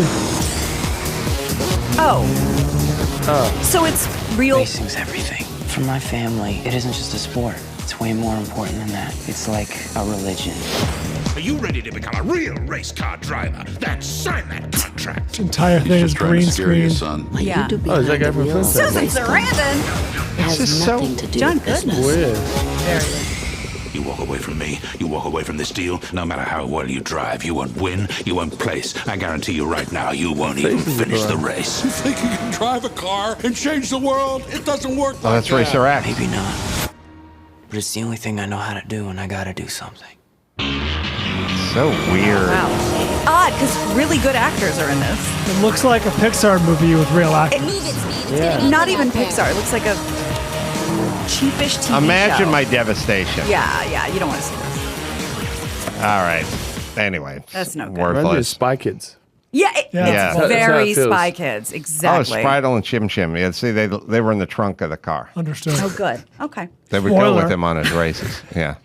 So it's real. Racing's everything. For my family, it isn't just a sport. It's way more important than that. It's like a religion. Are you ready to become a real race car driver? Then sign that contract. This entire thing is green screen. Yeah. Oh, is that guy from Flint? Susan Sarandon. This is so John Goodness. weird. You walk away from me, you walk away from this deal, no matter how well you drive, you won't win, you won't place. I guarantee you right now, you won't even finish the race. You think you can drive a car and change the world? It doesn't work Oh, that's Racer X. Maybe not. But it's the only thing I know how to do, and I gotta do something. So weird. Wow. Odd, because really good actors are in this. It looks like a Pixar movie with real actors. Not even Pixar. It looks like a cheapish TV Imagine show. my devastation. Yeah, you don't want to see this. All right. Anyway. That's no good. Reminds me of Worthless. Spy Kids. Yeah, Yeah. it's That's how very it feels. Spy Kids. Exactly. Oh, Spritle and Chim Chim. Yeah, see, they were in the trunk of the car. Understood. Oh, good. Okay. They would go Spoiler. with him on his races. Yeah.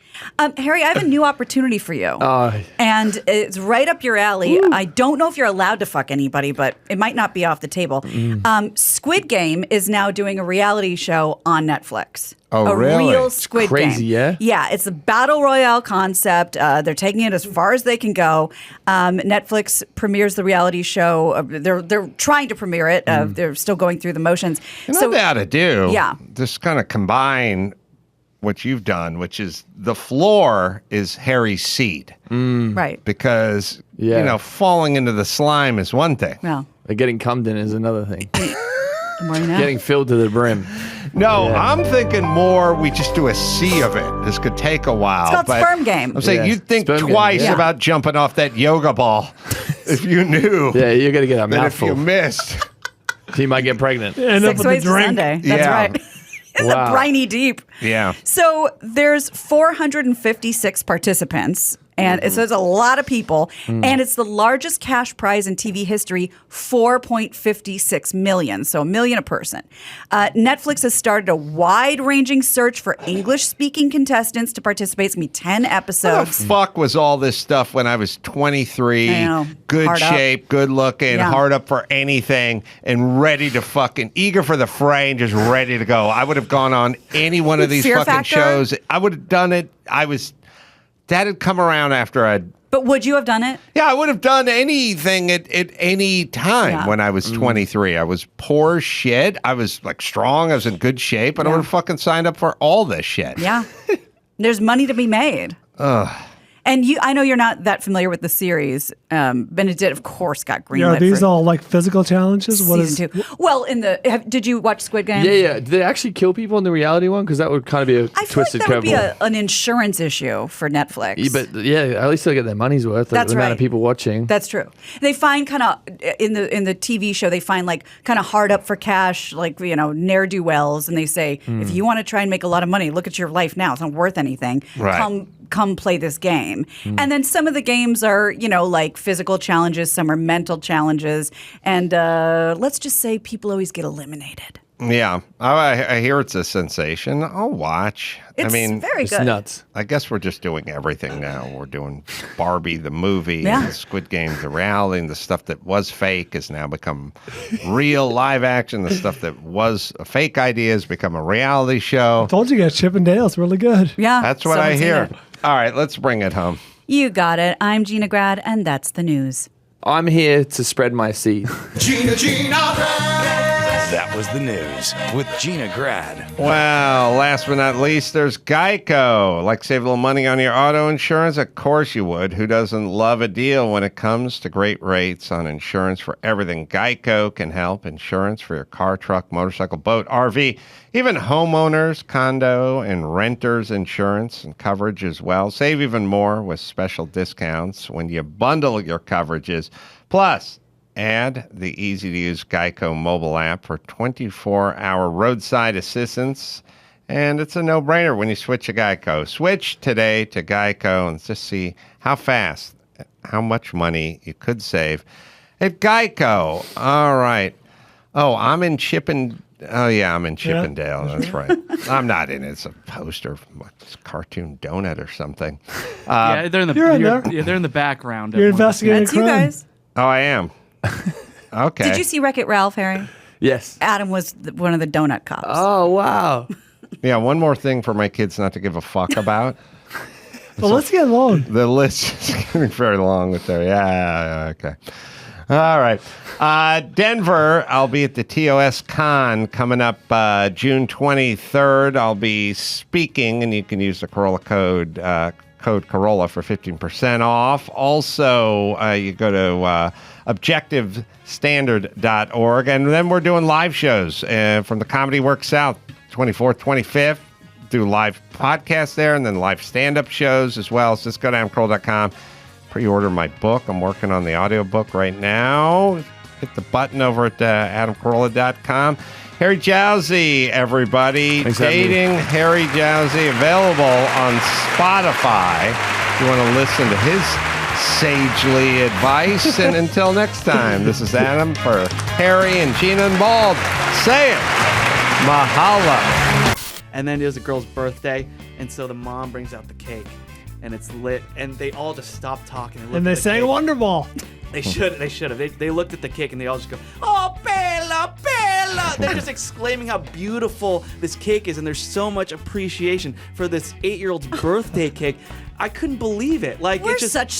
Harry, I have a new opportunity for you. And it's right up your alley. I don't know if you're allowed to fuck anybody, but it might not be off the table. Squid Game is now doing a reality show on Netflix. Oh, a really? real It's Squid crazy, Game. yeah? Yeah, it's a battle royale concept. They're taking it as far as they can go. Netflix premieres the reality show. They're trying to premiere it. They're still going through the motions. You know what they ought to do? Yeah. Just kind of combine what you've done, which is the floor is Harry's seat. Right. Because, Yeah. you know, falling into the slime is one thing. Well, Getting cummed in is another thing. good morning now. Getting filled to the brim. No, I'm thinking more we just do a sea of it. This could take a while. It's called but Sperm Game. I'm saying Yeah. you'd think Sperm Game, twice yeah. about jumping off that yoga ball if you knew Yeah, you're going to get a that if you mouthful. missed. You might get pregnant. End up 6 with a ways to drink. Sunday. That's Yeah. right. In Wow. the briny deep. Yeah. So there's 456 participants, And so it's a lot of people. And it's the largest cash prize in TV history, $4.56 million. So $1 million a person. Netflix has started a wide-ranging search for English-speaking contestants to participate. It's going to be 10 What episodes. the fuck was all this stuff when I was 23? I know. Good Hard up. shape, good looking, Yeah. hard up for anything, and ready to fucking eager for the fray and just ready to go. I would have gone on any one of these Fear fucking factor? shows. I would have done it. That had come around after I'd. But would you have done it? Yeah, I would have done anything at any time Yeah. when I was 23. I was poor as shit. I was like strong. I was in good shape, and I would have fucking signed up for all this shit. Yeah. There's money to be made. Ugh. And I know you're not that familiar with the series. Benedict, of course, got greenlit. Yeah, are these for all like physical challenges? season 2. Well, did you watch Squid Game? Yeah. Did they actually kill people in the reality one? Because that would kind of be a I feel like twisted that would be curveball. an insurance issue for Netflix. Yeah, but at least they'll get their money's worth. That's the amount right. of people watching. That's true. They find kind of in the TV show, they find like kind of hard up for cash, like ne'er-do-wells, and they say, if you want to try and make a lot of money, look at your life now. It's not worth anything. Right. Come play this game. And then some of the games are like physical challenges, some are mental challenges, and let's just say people always get eliminated. Yeah, I hear it's a sensation. I'll watch. It's very It's good. nuts. I guess we're just doing everything now. We're doing Barbie the movie, Yeah. and Squid Game the reality, and the stuff that was fake has now become real live action. The stuff that was a fake idea has become a reality show. Told you guys, Chip and Dale. It's really good. Yeah. That's what I someone's in hear. it. All right, let's bring it home. You got it. I'm Gina Grad, and that's the news. I'm here to spread my seed. Gina Grad. That was the news with Gina Grad. Well, last but not least, there's Geico. Like save a little money on your auto insurance? Of course you would. Who doesn't love a deal when it comes to great rates on insurance for everything? Geico can help. Insurance for your car, truck, motorcycle, boat, RV, even homeowners, condo, and renters insurance and coverage as well. Save even more with special discounts when you bundle your coverages. Plus, add the easy-to-use Geico mobile app for 24-hour roadside assistance. And it's a no-brainer when you switch to Geico. Switch today to Geico and just see how fast, how much money you could save at Geico. All right. Oh, I'm in Chippendale. Oh, yeah, I'm in Chippendale. That's right. I'm not in it. It's a poster of a cartoon donut or something. Yeah, they're in the You're in there. yeah, they're in the background. You're investigating That's you crime. guys. Oh, I am. Okay. Did you see Wreck-It Ralph, Harry? Yes. Adam was one of the donut cops. Oh, wow. Yeah, one more thing for my kids not to give a fuck about. Well, let's get along. The list is getting very long with their, okay. All right. Denver, I'll be at the TOS Con coming up June 23rd. I'll be speaking, and you can use the Carolla code Carolla for 15% off. Also, you go to objectivestandard.org, and then we're doing live shows from the Comedy Works South, 24th, 25th. Do live podcasts there, and then live stand-up shows as well. So just go to adamcarolla.com. Pre-order my book. I'm working on the audiobook right now. Hit the button over at adamcarolla.com. Harry Jowsey, everybody. Thanks for having me. Dating Harry Jowsey, available on Spotify. If you want to listen to his sagely advice. And until next time, this is Adam for Harry and Gina and Bald. Say it. Mahalo. And then it was a girl's birthday, and so the mom brings out the cake, and it's lit, and they all just stop talking. And they sang Wonderball. They should have. They looked at the cake, and they all just go, "Oh, Bella, Bella!" They're just exclaiming how beautiful this cake is, and there's so much appreciation for this 8-year-old's birthday cake. I couldn't believe it. Like, We're it's just such